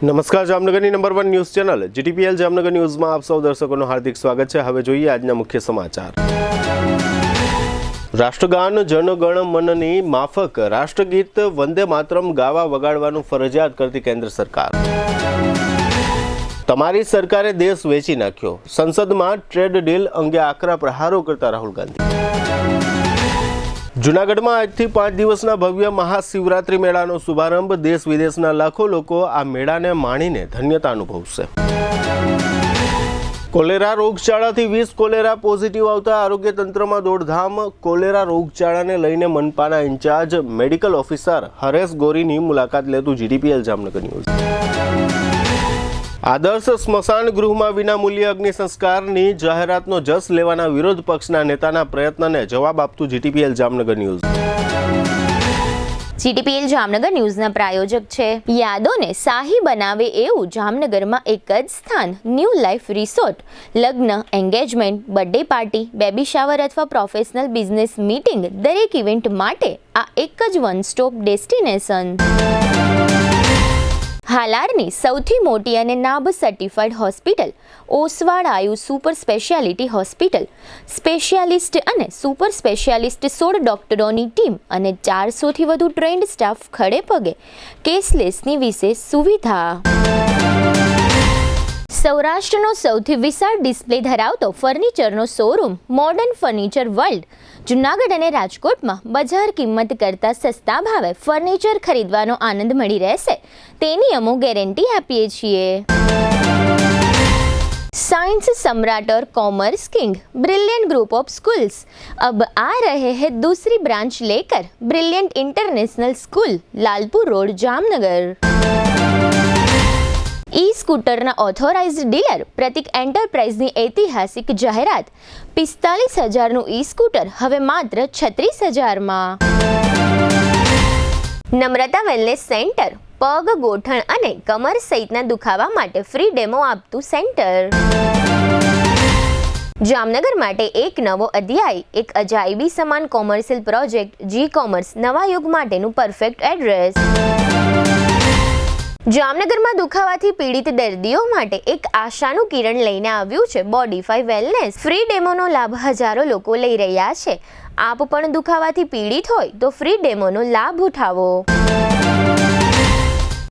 નમસ્કાર, જામનગરની number 1 news channel GTPL Jamnagar ન્યૂઝમાં આપ સૌ દર્શકોનું હાર્દિક સ્વાગત છે। હવે જોઈએ આજના મુખ્ય સમાચાર। રાષ્ટ્રગાન જનગણ મનની માફક રાષ્ટ્રગીત વંદે માતરમ ગાવા વગાડવાનું ફરજિયાત કરતી કેન્દ્ર સરકાર। તમારી સરકારે દેશ વેચી નાખ્યો, સંસદમાં ટ્રેડ ડીલ અંગે આકરા પ્રહારો કરતા રાહુલ ગાંધી। જૂનાગઢમાં આજથી 5 દિવસના ભવ્ય મહાશિવરાત્રી મેળાનો શુભારંભ। દેશ વિદેશના લાખો લોકો આ મેળાને માણીને ધન્યતા અનુભવશે। કોલેરા રોગચાળાથી 20 કોલેરા પોઝિટિવ આવતા આરોગ્ય તંત્રમાં દોડધામ। કોલેરા રોગચાળાને લઈને મનપાના ઇન્ચાર્જ મેડિકલ ઓફિસર હરેશ ગોરીની મુલાકાત લેતું જીટીપીએલ જામનગર ન્યૂઝ। આદર્શ સ્મશાન ગૃહમાં વિનામૂલ્ય અગ્નિ સંસ્કારની જાહેરાતનો જસ લેવાના વિરોધ પક્ષના નેતાના પ્રયત્નને જવાબ આપતું GTPL Jamnagar news. GTPL Jamnagar ન્યૂઝના પ્રાયોજક છે યાદોને શાહી બનાવે એવું જામનગરમાં એક જ સ્થાન ન્યૂ લાઈફ રિસોર્ટ। લગ્ન, engagement, birthday party, baby shower અથવા પ્રોફેશનલ બિઝનેસ મીટિંગ દરેક ઇવેન્ટ માટે આ એક જ વન સ્ટોપ ડેસ્ટિનેશન। હાલારની સૌથી મોટી અને નાબ સર્ટિફાઈડ હોસ્પિટલ ઓસવાડ આયુ સુપર સ્પેશિયાલિટી હોસ્પિટલ। સ્પેશિયાલિસ્ટ અને સુપર સ્પેશિયાલિસ્ટ 16 ડોક્ટરોની ટીમ અને 400થી વધુ ટ્રેન્ડ સ્ટાફ ખડે પગે। કેશલેસની વિશેષ સુવિધા। સૌરાષ્ટ્રનો સૌથી વિશાળ ડિસ્પ્લે ધરાવતો ફર્નિચરનો showroom modern furniture world Junagadh અને રાજકોટમાં બજાર કિંમત કરતાં સસ્તા ભાવે ફર્નિચર ખરીદવાનો આનંદ મળી રહેશે તેની અમો ગેરંટી આપીએ છીએ। साइंस सम्राट और commerce king brilliant group of schools अब आ रहे हैं दूसरी ब्रांच लेकर। Brilliant international school, Lalpur road, Jamnagar. E स्कूटરના ઓથોરાઇઝ્ડ ડીલર પ્રતિક એન્ટરપ્રાઇઝની ઐતિહાસિક જાહેરાત। 45,000નું ઈ સ્કૂટર હવે માત્ર 36,000માં। નમ્રતા વેલનેસ સેન્ટર પગ, ગોઠણ અને કમર સહિતના દુખાવા માટે ફ્રી ડેમો આપતું સેન્ટર। જામનગર માટે એક નવો અધ્યાય, એક અજાયબી સમાન કોમર્શિયલ પ્રોજેક્ટ જી કોમર્સ નવા યુગ માટેનું પરફેક્ટ એડ્રેસ। જામનગરમાં દુખાવાથી પીડિત દર્દીઓ માટે એક આશાનું કિરણ લઈને આવ્યું છે બોડીફાઈ વેલનેસ। ફ્રી ડેમોનો લાભ હજારો લોકો લઈ રહ્યા છે। આપ પણ દુખાવાથી પીડિત હોય તો ફ્રી ડેમોનો લાભ ઉઠાવો।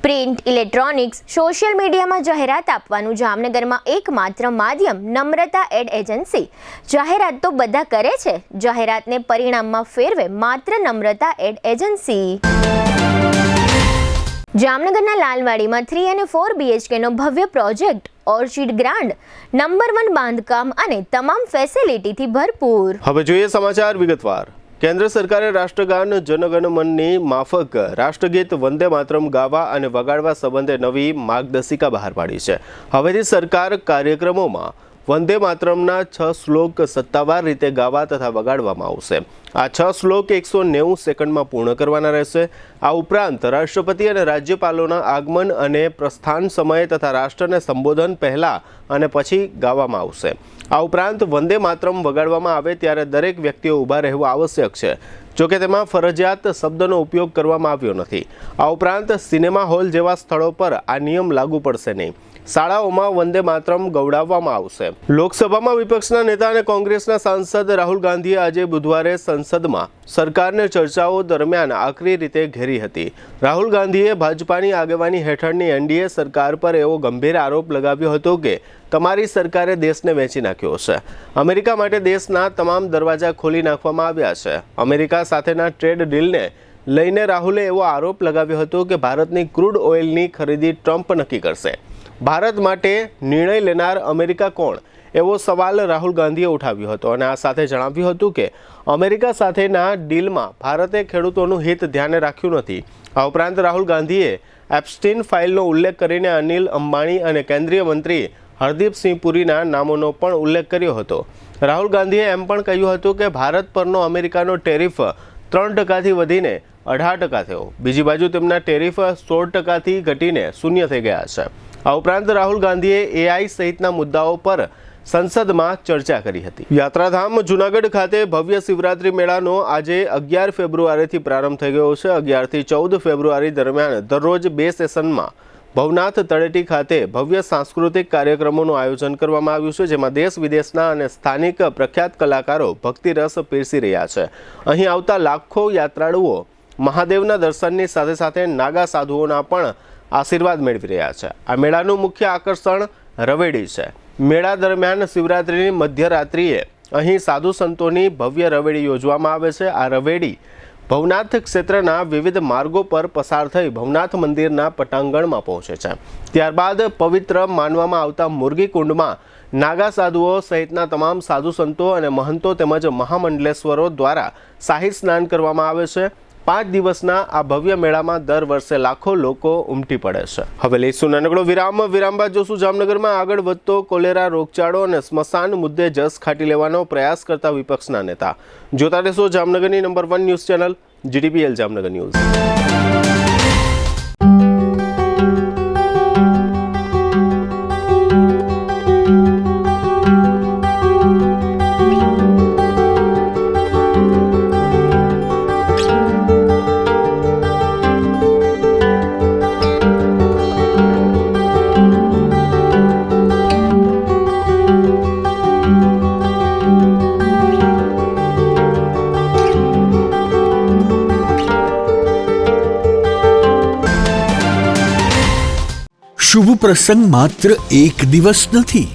પ્રિન્ટ, ઇલેક્ટ્રોનિક્સ, સોશિયલ મીડિયામાં જાહેરાત આપવાનું જામનગરમાં એકમાત્ર માધ્યમ નમ્રતા એડ એજન્સી। જાહેરાત તો બધા કરે છે, જાહેરાતને પરિણામમાં ફેરવે માત્ર નમ્રતા એડ એજન્સી। જામનગરના લાલવાડીમાં 3 અને 4 BHKનો ભવ્ય પ્રોજેક્ટ ઓર્ચિડ ગ્રાન્ડ નંબર 1 બાંધકામ અને તમામ ફેસિલિટીથી ભરપૂર। હવે જોઈએ સમાચાર વિગતવાર। કેન્દ્ર સરકારે રાષ્ટ્રગાન જનગણ મનની માફક રાષ્ટ્રગીત વંદે માતરમ ગાવા અને વગાડવા સંબંધે નવી માર્ગદર્શિકા બહાર પાડી છે। હવેથી સરકાર કાર્યક્રમોમાં વંદે માતરમના 6 શ્લોક સત્તાવાર રીતે ગાવા તથા વગાડવામાં આવશે। આ 6 શ્લોક 190 સેકન્ડમાં પૂર્ણ કરવાના રહેશે। આ ઉપરાંત રાષ્ટ્રપતિ અને રાજ્યપાલોના આગમન અને પ્રસ્થાન સમયે તથા રાષ્ટ્રને સંબોધન પહેલા અને પછી ગાવામાં આવશે। આ ઉપરાંત વંદે માતરમ વગાડવામાં આવે ત્યારે દરેક વ્યક્તિએ ઊભા રહેવું આવશ્યક છે, જોકે તેમાં ફરજિયાત શબ્દનો ઉપયોગ કરવામાં આવ્યો નથી। આ ઉપરાંત સિનેમા હોલ જેવા સ્થળો પર આ નિયમ લાગુ પડશે નહીં। શાળાઓમાં વંદે માતરમ ગૌડાવવામાં આવશે। લોકસભામાં વિપક્ષના નેતા અને કોંગ્રેસના સાંસદ રાહુલ ગાંધીએ આજે બુધવારે સંસદમાં સરકારને ચર્ચાઓ દરમિયાન આકરી રીતે ઘેરી હતી। રાહુલ ગાંધીએ ભાજપાની આગેવાની હેઠળની એનડીએ સરકાર પર એવો ગંભીર આરોપ લગાવ્યો હતો કે તમારી સરકારે દેશને વેચી નાખ્યો છે। અમેરિકા માટે દેશના તમામ દરવાજા ખોલી નાખવામાં આવ્યા છે। અમેરિકા સાથેના ટ્રેડ ડીલને લઈને રાહુલે એવો આરોપ લગાવ્યો હતો કે ભારતની ક્રૂડ ઓઇલની ખરીદી ટ્રમ્પ નક્કી કરશે। ભારત માટે નિર્ણય લેનાર અમેરિકા કોણ, એવો સવાલ રાહુલ ગાંધીએ ઉઠાવ્યો હતો અને આ સાથે જણાવ્યું હતું કે અમેરિકા સાથેના ડીલમાં ભારતે ખેડૂતોનું હિત ધ્યાને રાખ્યું નથી। આ ઉપરાંત રાહુલ ગાંધીએ એપ્સ્ટીન ફાઇલનો ઉલ્લેખ કરીને અનિલ અંબાણી અને કેન્દ્રીય મંત્રી હરદીપસિંહ પુરીના નામોનો પણ ઉલ્લેખ કર્યો હતો। રાહુલ ગાંધીએ એમ પણ કહ્યું હતું કે ભારત પરનો અમેરિકાનો ટેરિફ 3%થી વધીને 18% થયો। બીજી બાજુ તેમના ટેરિફ 16%થી ઘટીને 0 થઈ ગયા છે। આ ઉપરાંત રાહુલ ગાંધીએ એઆઈ સહિતના મુદ્દાઓ પર સંસદમાં ચર્ચા કરી હતી। યાત્રાધામ જૂનાગઢ ખાતે ભવ્ય શિવરાત્રી મેળાનો આજે 11 ફેબ્રુઆરીથી પ્રારંભ થઈ ગયો છે। 11 થી 14 ફેબ્રુઆરી દરમિયાન દરરોજ 2 સેશનમાં ભવનાથ તળેટી ખાતે ભવ્ય સાંસ્કૃતિક કાર્યક્રમોનું આયોજન કરવામાં આવ્યું છે, જેમાં દેશ વિદેશના અને સ્થાનિક પ્રખ્યાત કલાકારો ભક્તિરસ પીરસી રહ્યા છે. અહીં આવતા લાખો યાત્રાળુઓ મહાદેવના દર્શનની સાથે સાથે નાગા સાધુઓના પણ આશીર્વાદ મેળવી રહ્યા છે. આ મેળાનું મુખ્ય આકર્ષણ રવેડી છે. મેળા દરમિયાન શિવરાત્રિની મધ્યરાત્રિએ અહીં સાધુ સંતોની ભવ્ય રવેડી યોજવામાં આવે છે. આ રવેડી ભવનાથ ક્ષેત્રના વિવિધ માર્ગો પર પસાર થઈ ભવનાથ મંદિરના પટાંગણમાં પહોંચે છે. ત્યારબાદ પવિત્ર માનવામાં આવતા મુરગી કુંડમાં નાગા સાધુઓ સહિતના તમામ સાધુ સંતો અને મહંતો તેમજ મહામંડલેશ્વરો દ્વારા શાહી સ્નાન કરવામાં આવે છે. 5 દિવસના આ ભવ્ય મેળામાં દર વર્ષે લાખો લોકો ઉમટી પડે છે. હવે લઈશું નાનકડો વિરામ બાદ જોશું જામનગરમાં આગળ વધતો કોલેરા રોગચાળો અને સ્મશાન મુદ્દે જસ ખાટી લેવાનો પ્રયાસ કરતા વિપક્ષના નેતા. જોતા રહેશો જામનગરની number 1 news channel GTPL Jamnagar news. શુભ પ્રસંગ માત્ર એક દિવસ નથી,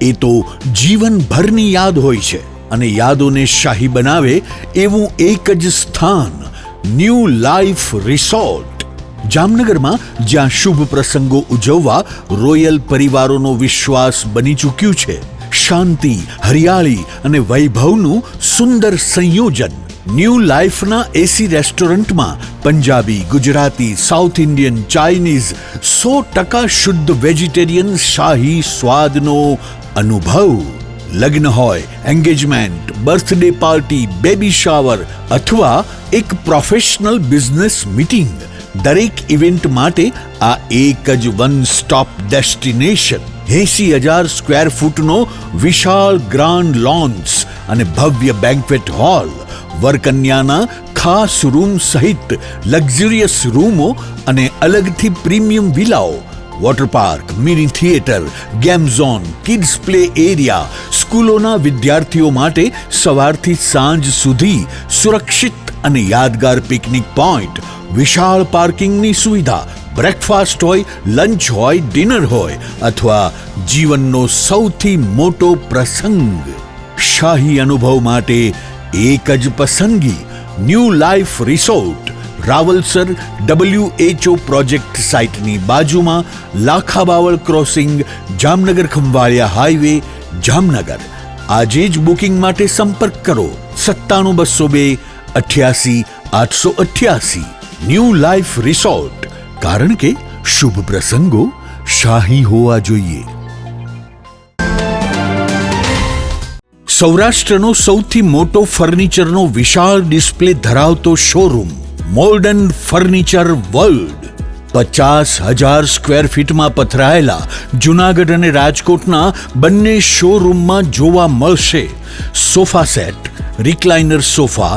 એ તો જીવનભરની યાદ હોય છે. અને યાદોને શાહી બનાવે એવું એક જ સ્થાન, ન્યૂ લાઈફ રિસોર્ટ જામનગરમાં, જ્યાં શુભ પ્રસંગો ઉજવવા રોયલ પરિવારોનો વિશ્વાસ બની ચૂક્યું છે. શાંતિ, હરિયાળી અને વૈભવનું સુંદર સંયોજન. ન્યૂ લાઈફના એસી રેસ્ટોરન્ટમાં Punjabi, Gujarati, south Indian, Chinese 100% શુદ્ધ વેજીટેરિયન શાહી સ્વાદનો અનુભવ. લગ્ન હોય, engagement, birthday party, baby shower અથવા એક પ્રોફેશનલ બિઝનેસ મીટિંગ, દરેક ઇવેન્ટ માટે આ એક જ વન સ્ટોપ ડેસ્ટિનેશન. 80,000 સ્ક્વેર ફૂટનો વિશાળ ગ્રાન્ડ લોન્સ અને ભવ્ય બેન્ક્વેટ હોલ, વરકન્યાના ખાસ રૂમ સહિત લક્ઝરિયસ રૂમો અને અલગથી પ્રીમિયમ વિલાઓ, water park, mini theatre, game zone, kids play area, સ્કૂલોના વિદ્યાર્થીઓ માટે સવારથી સાંજ સુધી સુરક્ષિત અને યાદગાર પિકનિક પોઈન્ટ, વિશાળ પાર્કિંગની સુવિધા, બ્રેકફાસ્ટ હોય, લંચ હોય, ડિનર હોય અથવા જીવનનો સૌથી મોટો પ્રસંગ. શાહી અનુભવ માટે એક જ પસંદગી, new life resort, Rawalsar WHO project સાઇટની બાજુમાં, લાખાબાવળ ક્રોસિંગ, જામનગર ખંભાળિયા હાઈવે, જામનગર. આજે જ બુકિંગ માટે સંપર્ક કરો 97 202 88 888. ન્યૂ લાઈફ રિસોર્ટ, કારણ કે શુભ પ્રસંગો શાહી હોવા જોઈએ. સૌરાષ્ટ્રનો સૌથી મોટો ફર્નિચરનો વિશાળ ડિસ્પ્લે ધરાવતો showroom, modern furniture world. 50,000 square ફીટમાં પથરાયેલા જૂનાગઢ અને રાજકોટના બંને શોરૂમમાં જોવા મળશે sofa set, recliner sofa,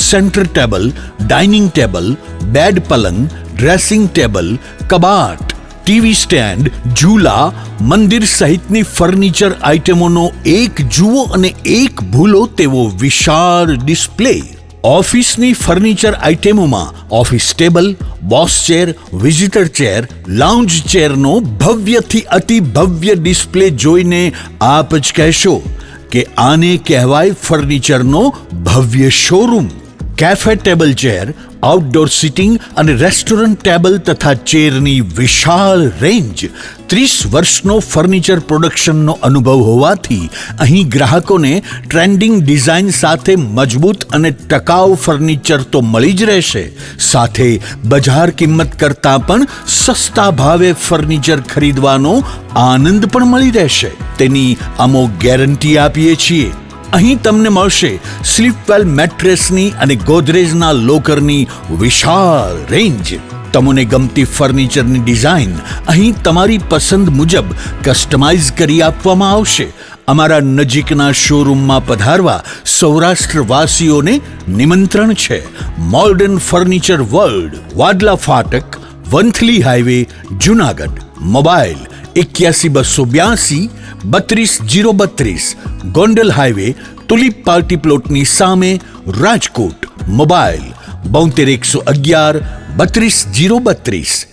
centre table, dining table, bed પલંગ, ડ્રેસિંગ ટેબલ, કબાટ, ટીવી સ્ટેન્ડ, ઝૂલા, મંદિર સહિતની ફર્નિચર આઇટમોનો એક જુઓ અને એક ભૂલો તેવો વિશાળ ડિસ્પ્લે. ઓફિસની ફર્નિચર આઇટમોમાં office table, boss chair, visitor chair, lounge ચેરનો ભવ્યથી અતિ ભવ્ય ડિસ્પ્લે જોઈને આપ જ કહેશો કે આને કહેવાય ફર્નિચરનો ભવ્ય showroom. Cafe table chair, outdoor sitting અને રેસ્ટોરન્ટ ટેબલ તથા ચેરની વિશાળ રેન્જ. 30 વર્ષનો ફર્નિચર પ્રોડક્શનનો અનુભવ હોવાથી અહીં ગ્રાહકોને ટ્રેન્ડિંગ ડિઝાઇન સાથે મજબૂત અને ટકાઉ ફર્નિચર તો મળી જ રહેશે, સાથે બજાર કિંમત કરતાં પણ સસ્તા ભાવે ફર્નિચર ખરીદવાનો આનંદ પણ મળી રહેશે. તેની અમોઘ ગેરંટી આપીએ છીએ. અહીં તમને મળશે સ્લીપવેલ મેટ્રેસની અને ગોદરેજના લોકરની વિશાળ રેન્જ. તમને ગમતી ફર્નિચરની ડિઝાઇન અહીં તમારી પસંદ મુજબ કસ્ટમાઇઝ કરી આપવામાં આવશે. અમારા નજીકના શોરૂમમાં પધારવા સૌરાષ્ટ્રવાસીઓને નિમંત્રણ છે. મોડર્ન ફર્નિચર વર્લ્ડ, વાડલા ફાટક, Vanthali highway, Junagadh. Mobile 81 282 32 032, Gondal highway Tulip party પ્લોટની સામે, રાજકોટ. મોબાઈલ 72 111 32 032.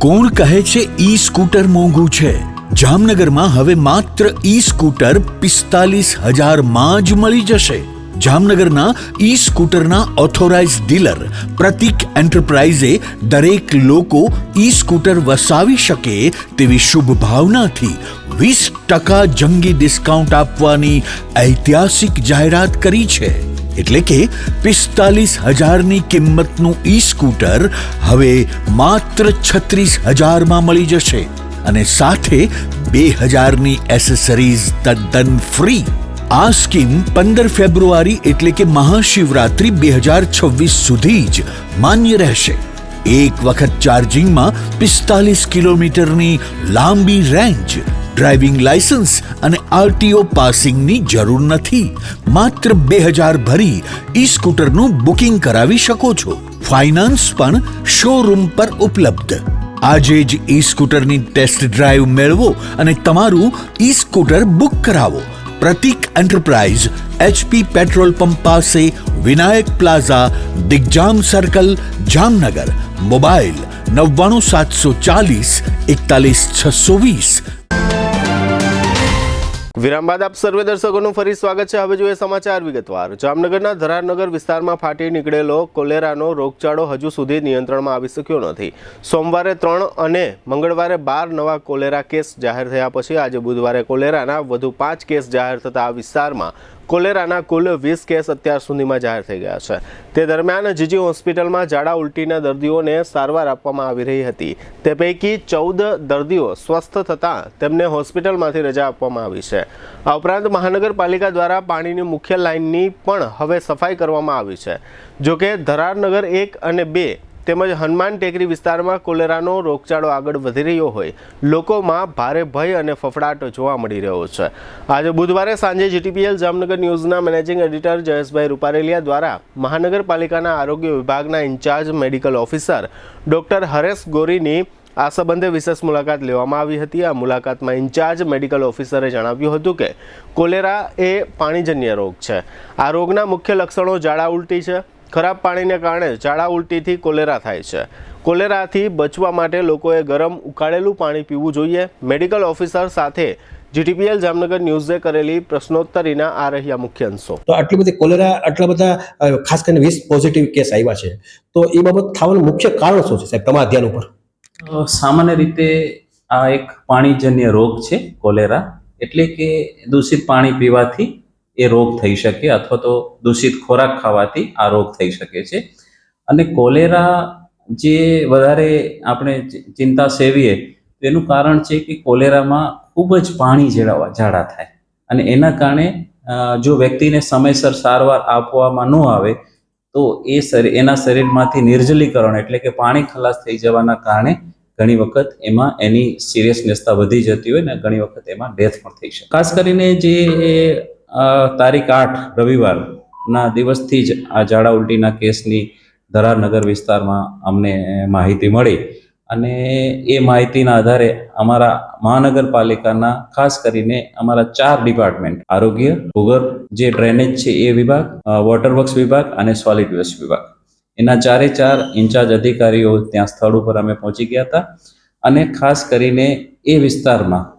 કોણ કહે છે ઈ સ્કૂટર મોંઘું છે? જામનગરમાં હવે માત્ર ઈ સ્કૂટર 45,000 માં જ મળી જશે. જામનગરના ઈ સ્કૂટરના ઓથોરાઇઝ ડીલર પ્રતિક એન્ટરપ્રાઇઝે દરેક લોકો ઈ સ્કૂટર વસાવી શકે તેવી શુભ ભાવનાથી 20% જંગી ડિસ્કાઉન્ટ આપવાની ઐતિહાસિક જાહેરાત કરી છે. એટલે કે 45,000ની કિંમતનું ઈ સ્કૂટર હવે માત્ર 36,000 માં મળી જશે અને સાથે 2,000ની એસેસરીઝ તદ્દન ફ્રી. આ સ્કીમ 15 ફેબ્રુઆરી એટલે કે મહાશિવરાત્રી 2026 સુધી જ માન્ય રહેશે. એક વખત ચાર્જિંગમાં 45 કિલોમીટરની લાંબી રેન્જ, ડ્રાઇવિંગ લાયસન્સ અને આરટીઓ પાસિંગની જરૂર નથી. માત્ર 2,000 ભરી ઈ સ્કૂટરનું બુકિંગ કરાવી શકો છો. ફાઇનાન્સ પણ શોરૂમ પર ઉપલબ્ધ. આજે જ ઈ સ્કૂટરની ટેસ્ટ ડ્રાઈવ મેળવો અને તમારું ઈ સ્કૂટર બુક કરાવો. પ્રતિક એન્ટરપ્રાઇઝ, HP પેટ્રોલ પંપ પાસે, Vinayak plaza, Digjam circle, Jamnagar. Mobile 99 740 41 620. વિરામ બાદ આપ સર્વે દર્શકોનું ફરી સ્વાગત છે. હવે જોઈએ સમાચાર વિગતવાર. જામનગરના ધરારનગર વિસ્તારમાં ફાટી નીકળેલો કોલેરાનો રોગચાળો હજુ સુધી નિયંત્રણમાં આવી શક્યો નથી. સોમવારે 3 અને મંગળવારે 12 નવા કોલેરા કેસ જાહેર થયા પછી આજે બુધવારે કોલેરાના વધુ 5 કેસ જાહેર થતા આ વિસ્તારમાં કોલેરાના કુલ 20 કેસ અત્યાર સુધીમાં જાહેર થઈ ગયા છે. તે દરમિયાન જીજી હોસ્પિટલમાં ઝાડા ઉલટીના દર્દીઓને સારવાર આપવામાં આવી રહી હતી. તે પૈકી 14 દર્દીઓ સ્વસ્થ થતાં તેમને હોસ્પિટલમાંથી રજા આપવામાં આવી છે. આ ઉપરાંત મહાનગરપાલિકા દ્વારા પાણીની મુખ્ય લાઇનની પણ હવે સફાઈ કરવામાં આવી છે. જોકે ધરારનગર 1 અને 2 તેમજ હનુમાન ટેકરી વિસ્તારમાં કોલેરાનો રોગચાળો આગળ વધી રહ્યો હોય લોકોમાં ભારે ભય અને ફફડાટ જોવા મળી રહ્યો છે. આજે બુધવારે સાંજે GTPL જામનગર ન્યૂઝના મેનેજિંગ એડિટર જયેશભાઈ રૂપારેલિયા દ્વારા મહાનગરપાલિકાના આરોગ્ય વિભાગના incharge medical officer doctor Haresh ગોરીની આ સંબંધે વિશેષ મુલાકાત લેવામાં આવી હતી. આ મુલાકાતમાં ઇન્ચાર્જ મેડિકલ ઓફિસરે જણાવ્યું હતું કે કોલેરા એ પાણીજન્ય રોગ છે. આ રોગના મુખ્ય લક્ષણો ઝાડા ઉલટી છે. ખરાબ પાણીને કારણે ઝાડા ઉલટીથી કોલેરા થાય છે. કોલેરાથી બચવા માટે લોકોએ ગરમ ઉકાળેલું પાણી પીવું જોઈએ. મેડિકલ ઓફિસર સાથે GTPL જામનગર ન્યૂઝે કરેલી પ્રશ્નોત્તરીના આ રહ્યા મુખ્ય અંશો. તો આટલી બધી કોલેરા, આટલા બધા ખાસ કરીને 20 પોઝિટિવ કેસ આવ્યા છે, તો એ બાબત થવાનું મુખ્ય કારણ શું છે સાહેબ તમારા ધ્યાન ઉપર? સામાન્ય રીતે આ એક પાણીજન્ય રોગ છે કોલેરા. એટલે કે દૂષિત પાણી પીવાથી એ રોગ થઈ શકે અથવા તો દૂષિત ખોરાક ખાવાથી આ રોગ થઈ શકે છે. અને કોલેરા જે વધારે આપણે ચિંતા સેવીએ તેનું કારણ છે કે કોલેરામાં ખૂબ જ પાણી ઝાડા થાય અને એના કારણે જો વ્યક્તિને સમયસર સારવાર આપવામાં ન આવે તો એના શરીરમાંથી નિર્જલીકરણ એટલે કે પાણી ખલાસ થઈ જવાના કારણે ઘણી વખત એમાં એની સિરિયસનેસતા વધી જતી હોય ને ઘણી વખત એમાં ડેથ પણ થઈ શકે. ખાસ કરીને જે તારીખ 8 રવિવારના દિવસથી જ આ ઝાડા ઉલટીના કેસની ધરારનગર વિસ્તારમાં અમને માહિતી મળી અને એ માહિતીના આધારે અમારા મહાનગરપાલિકાના ખાસ કરીને અમારા 4 ડિપાર્ટમેન્ટ, આરોગ્ય, ભૂગર્ભ, જે ડ્રેનેજ છે એ વિભાગ, વોટર વર્ક્સ વિભાગ અને સોલિડ વેસ્ટ વિભાગ, એના 4 ઇન્ચાર્જ અધિકારીઓ ત્યાં સ્થળ ઉપર અમે પહોંચી ગયા હતા. અને ખાસ કરીને એ વિસ્તારમાં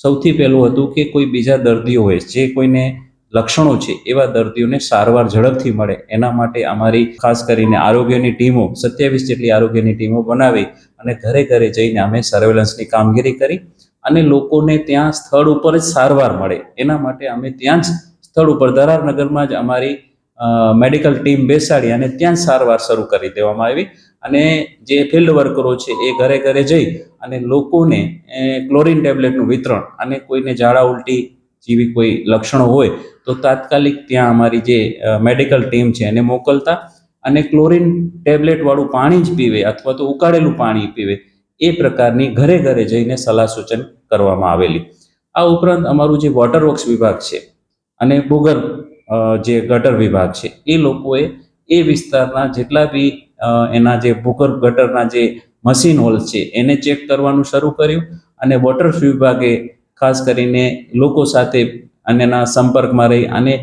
સૌથી પહેલું હતું કે કોઈ બીજા દર્દીઓ હોય જે કોઈને લક્ષણો છે એવા દર્દીઓને સારવાર ઝડપથી મળે એના માટે અમારી ખાસ કરીને આરોગ્યની ટીમો 27 જેટલી આરોગ્યની ટીમો બનાવી અને ઘરે ઘરે જઈને અમે સર્વેલન્સની કામગીરી કરી અને લોકોને ત્યાં સ્થળ ઉપર જ સારવાર મળે એના માટે અમે ત્યાં જ સ્થળ ઉપર ધરારનગરમાં જ અમારી મેડિકલ ટીમ બેસાડી અને ત્યાં જ સારવાર શરૂ કરી દેવામાં આવી. અને જે ફિલ્ડ વર્કરો છે એ ઘરે ઘરે જઈ અને લોકોને ક્લોરીન ટેબ્લેટનું વિતરણ અને કોઈને ઝાડા ઉલટી જેવી કોઈ લક્ષણો હોય તો તાત્કાલિક ત્યાં અમારી જે મેડિકલ ટીમ છે એને મોકલતા અને ક્લોરીન ટેબ્લેટ વાળું પાણી જ પીવે અથવા તો ઉકાળેલું પાણી પીવે એ પ્રકારની ઘરે ઘરે જઈને સલાહ સૂચન કરવામાં આવેલી. આ ઉપરાંત અમારું જે વોટર વર્ક્સ વિભાગ છે અને ભૂગર્ભ જે ગટર વિભાગ છે એ લોકોએ એ વિસ્તારના જેટલા બી એના જે ભૂગર્ભ ગટરના જે મશીન હોલ છે એને ચેક કરવાનું શરૂ કર્યું અને વોટર વિભાગે ખાસ કરીને લોકો સાથે અન્યના સંપર્કમાં રહી અને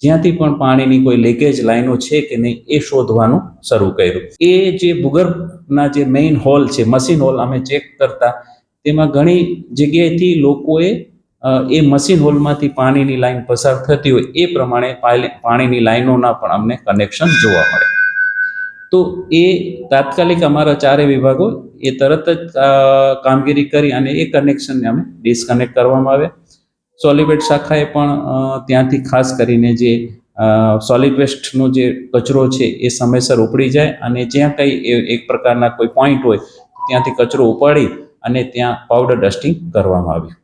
જ્યાંથી પણ પાણીની કોઈ લીકેજ લાઈનો છે કે નહીં એ શોધવાનું શરૂ કર્યું. એ જે ભૂગર્ભના જે મેઇન હોલ છે મશીન હોલ અમે ચેક કરતા તેમાં ઘણી જગ્યાએથી લોકોએ એ મશીન હોલમાંથી પાણીની લાઈન પસાર થતી હોય એ પ્રમાણે પાણીની લાઈનોના પણ અમને કનેક્શન જોવા મળે. તો એ તાત્કાલિક અમારા ચારે વિભાગો એ તરત જ કામગીરી કરી અને એ કનેક્શનને અમે ડિસ્કનેક્ટ કરવામાં આવ્યા. સોલિડ વેસ્ટ શાખાએ પણ ત્યાંથી ખાસ કરીને જે સોલિડ વેસ્ટનો જે કચરો છે એ સમયસર ઉપડી જાય અને જ્યાં કંઈ એક પ્રકારના કોઈ પોઈન્ટ હોય ત્યાંથી કચરો ઉપાડી અને ત્યાં પાવડર ડસ્ટિંગ કરવામાં આવ્યું.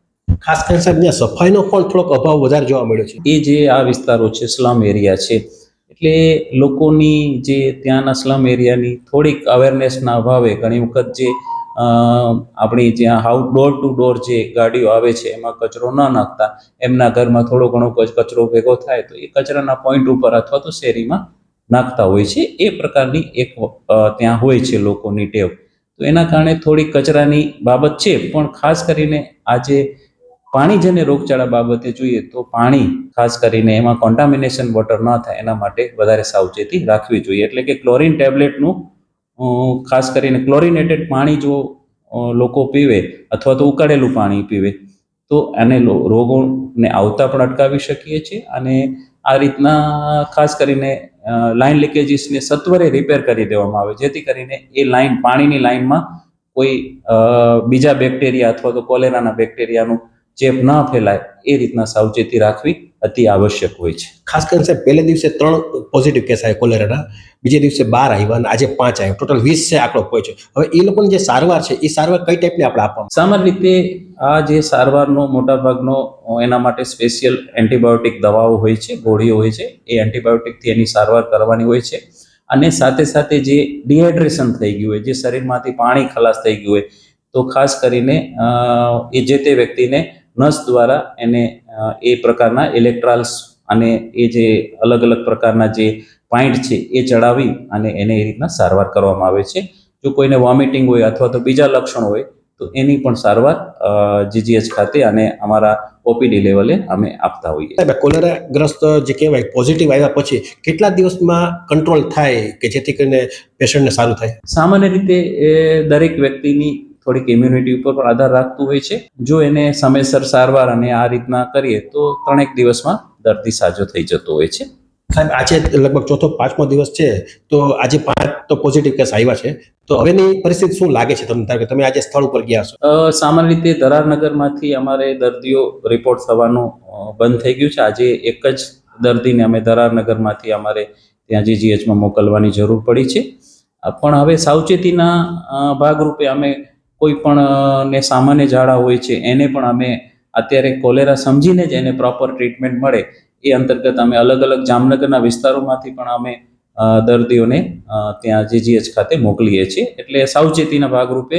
ખાસ કરીને સાહેબ ત્યાં સફાઈનો પણ થોડોક અભાવ વધારે જોવા મળ્યો છે. એ જે આ વિસ્તારો છે સ્લમ એરિયા છે એટલે લોકોની જે ત્યાંના સ્લમ એરિયાની થોડીક અવેરનેસના અભાવે ઘણી વખત જે આપણી જ્યાં ડોર ટુ ડોર જે ગાડીઓ આવે છે એમાં કચરો ન નાખતા એમના ઘરમાં થોડો ઘણો કચરો ભેગો થાય તો એ કચરાના પોઈન્ટ ઉપર અથવા તો શેરીમાં નાખતા હોય છે. એ પ્રકારની એક ત્યાં હોય છે લોકોની ટેવ. તો એના કારણે થોડી કચરાની બાબત છે પણ ખાસ કરીને આજે પાણીજન્ય રોગચાળા બાબતે જોઈએ તો પાણી ખાસ કરીને એમાં કોન્ટામિનેશન વોટર ન થાય એના માટે વધારે સાવચેતી રાખવી જોઈએ. એટલે કે ક્લોરીન ટેબ્લેટનું ખાસ કરીને ક્લોરિનેટેડ પાણી જો લોકો પીવે અથવા તો ઉકાળેલું પાણી પીવે તો આને રોગોને આવતા પણ અટકાવી શકીએ છીએ અને આ રીતના ખાસ કરીને લાઇન લીકેજીસને સત્વરે રિપેર કરી દેવામાં આવે જેથી કરીને એ લાઇન પાણીની લાઇનમાં કોઈ બીજા બેક્ટેરિયા અથવા તો કોલેરાના બેક્ટેરિયાનું ચેપ ન ફેલાય એ રીતના સાવચેતી રાખવી અતિ આવશ્યક હોય છે. ખાસ કરીને સાહેબ પહેલે દિવસે 3 પોઝિટિવ કેસ આવ્યા કોલેરાના, બીજે દિવસે 12 આવ્યા અને આજે 5 આવ્યા, ટોટલ 20 છે આંકડો પહોંચ્યો. હવે એ લોકોની જે સારવાર છે એ સારવાર કઈ ટાઈપની આપણે આપવામાં? સામાન્ય રીતે આ જે સારવારનો મોટાભાગનો એના માટે સ્પેશિયલ એન્ટીબાયોટિક દવાઓ હોય છે, ગોળીઓ હોય છે. એ એન્ટીબાયોટિકથી એની સારવાર કરવાની હોય છે અને સાથે સાથે જે ડિહાઇડ્રેશન થઈ ગયું હોય, જે શરીરમાંથી પાણી ખલાસ થઈ ગયું હોય તો ખાસ કરીને એ જે તે વ્યક્તિને નસ દ્વારા એને એ પ્રકારના ઇલેક્ટ્રાલ્સ અને એ જે અલગ અલગ પ્રકારના જે પાઇન્ટ છે એ ચડાવી અને એને એ રીતના સારવાર કરવામાં આવે છે. જો કોઈને વોમિટિંગ હોય અથવા તો બીજા લક્ષણો હોય તો એની પણ સારવાર જીજીએચ ખાતે અને અમારા ઓપીડી લેવલે અમે આપતા હોઈએ. કોલેરાગ્રસ્ત જે કહેવાય પોઝિટિવ આવ્યા પછી કેટલા દિવસમાં કંટ્રોલ થાય કે જેથી કરીને પેશન્ટને સારું થાય? સામાન્ય રીતે દરેક વ્યક્તિની થોડીક ઇમ્યુનિટી ઉપર પણ આધાર રાખતું હોય છે. જો એને સમયસર સારવાર અને આ રીતના કરીએ તો 3 દિવસમાં દર્દી સાજો થઈ જતો હોય છે. સાહેબ આજે લગભગ 4-5મો દિવસ છે તો આજે 5 તો પોઝિટિવ કેસ આવ્યા છે, તો હવેની પરિસ્થિતિ શું લાગે છે તમને? તમે આજે સ્થળ ઉપર ગયા છો. સામાન્ય રીતે ધરારનગરમાંથી અમારે દર્દીઓ રિપોર્ટ થવાનું બંધ થઈ ગયું છે. આજે એક જ દર્દીને અમે ધરારનગરમાંથી અમારે ત્યાં જીજીએચમાં મોકલવાની જરૂર પડી છે. પણ હવે સાવચેતીના ભાગરૂપે અમે કોઈ પણ ને સામાન્ય ઝાડા હોય છે એને પણ અમે અત્યારે કોલેરા સમજીને જ એને પ્રોપર ટ્રીટમેન્ટ મળે એ અંતર્ગત અમે અલગ અલગ જામનગરના વિસ્તારોમાંથી પણ અમે દર્દીઓને ત્યાં જીજીએચ ખાતે મોકલીએ છીએ. એટલે સાવચેતીના ભાગરૂપે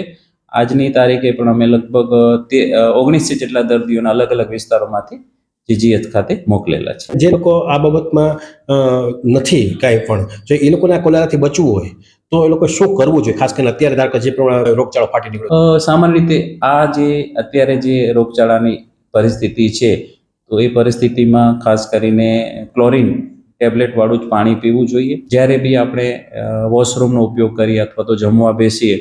આજની તારીખે પણ અમે લગભગ 19 જેટલા દર્દીઓના અલગ અલગ વિસ્તારોમાંથી જીજીએચ ખાતે મોકલેલા છે. જે લોકો આ બાબતમાં નથી કાંઈ પણ, જો એ લોકોને આ કોલેરાથી બચવું હોય તો એ લોકો શું કરવું જોઈએ? ખાસ કરીને અત્યારે ધારો કે જે પ્રમાણે રોગચાળો ફાટી નીકળ્યો, સામાન્ય રીતે આ જે અત્યારે જે રોગચાળાની પરિસ્થિતિ છે તો એ પરિસ્થિતિમાં ખાસ કરીને ક્લોરીન ટેબ્લેટ વાળું જ પાણી પીવું જોઈએ. જ્યારે બી આપણે વોશરૂમનો ઉપયોગ કરીએ અથવા તો જમવા બેસીએ,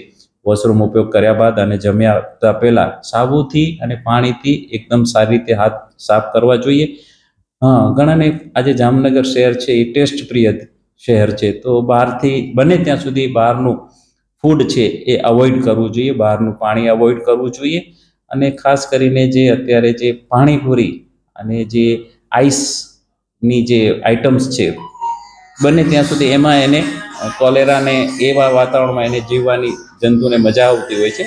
વોશરૂમ ઉપયોગ કર્યા બાદ અને જમ્યા પહેલા સાબુથી અને પાણીથી એકદમ સારી રીતે હાથ સાફ કરવા જોઈએ. ઘણાને આજે જામનગર શહેર છે એ ટેસ્ટ પ્રિય શહેર છે તો બહારથી બને ત્યાં સુધી બહારનું ફૂડ છે એ અવોઇડ કરવું જોઈએ, બહારનું પાણી અવોઇડ કરવું જોઈએ. અને ખાસ કરીને જે અત્યારે જે પાણીપુરી અને જે આઈસની જે આઇટમ્સ છે બને ત્યાં સુધી એમાં એને કોલેરાને એવા વાતાવરણમાં એને જીવવાની જંતુને મજા આવતી હોય છે.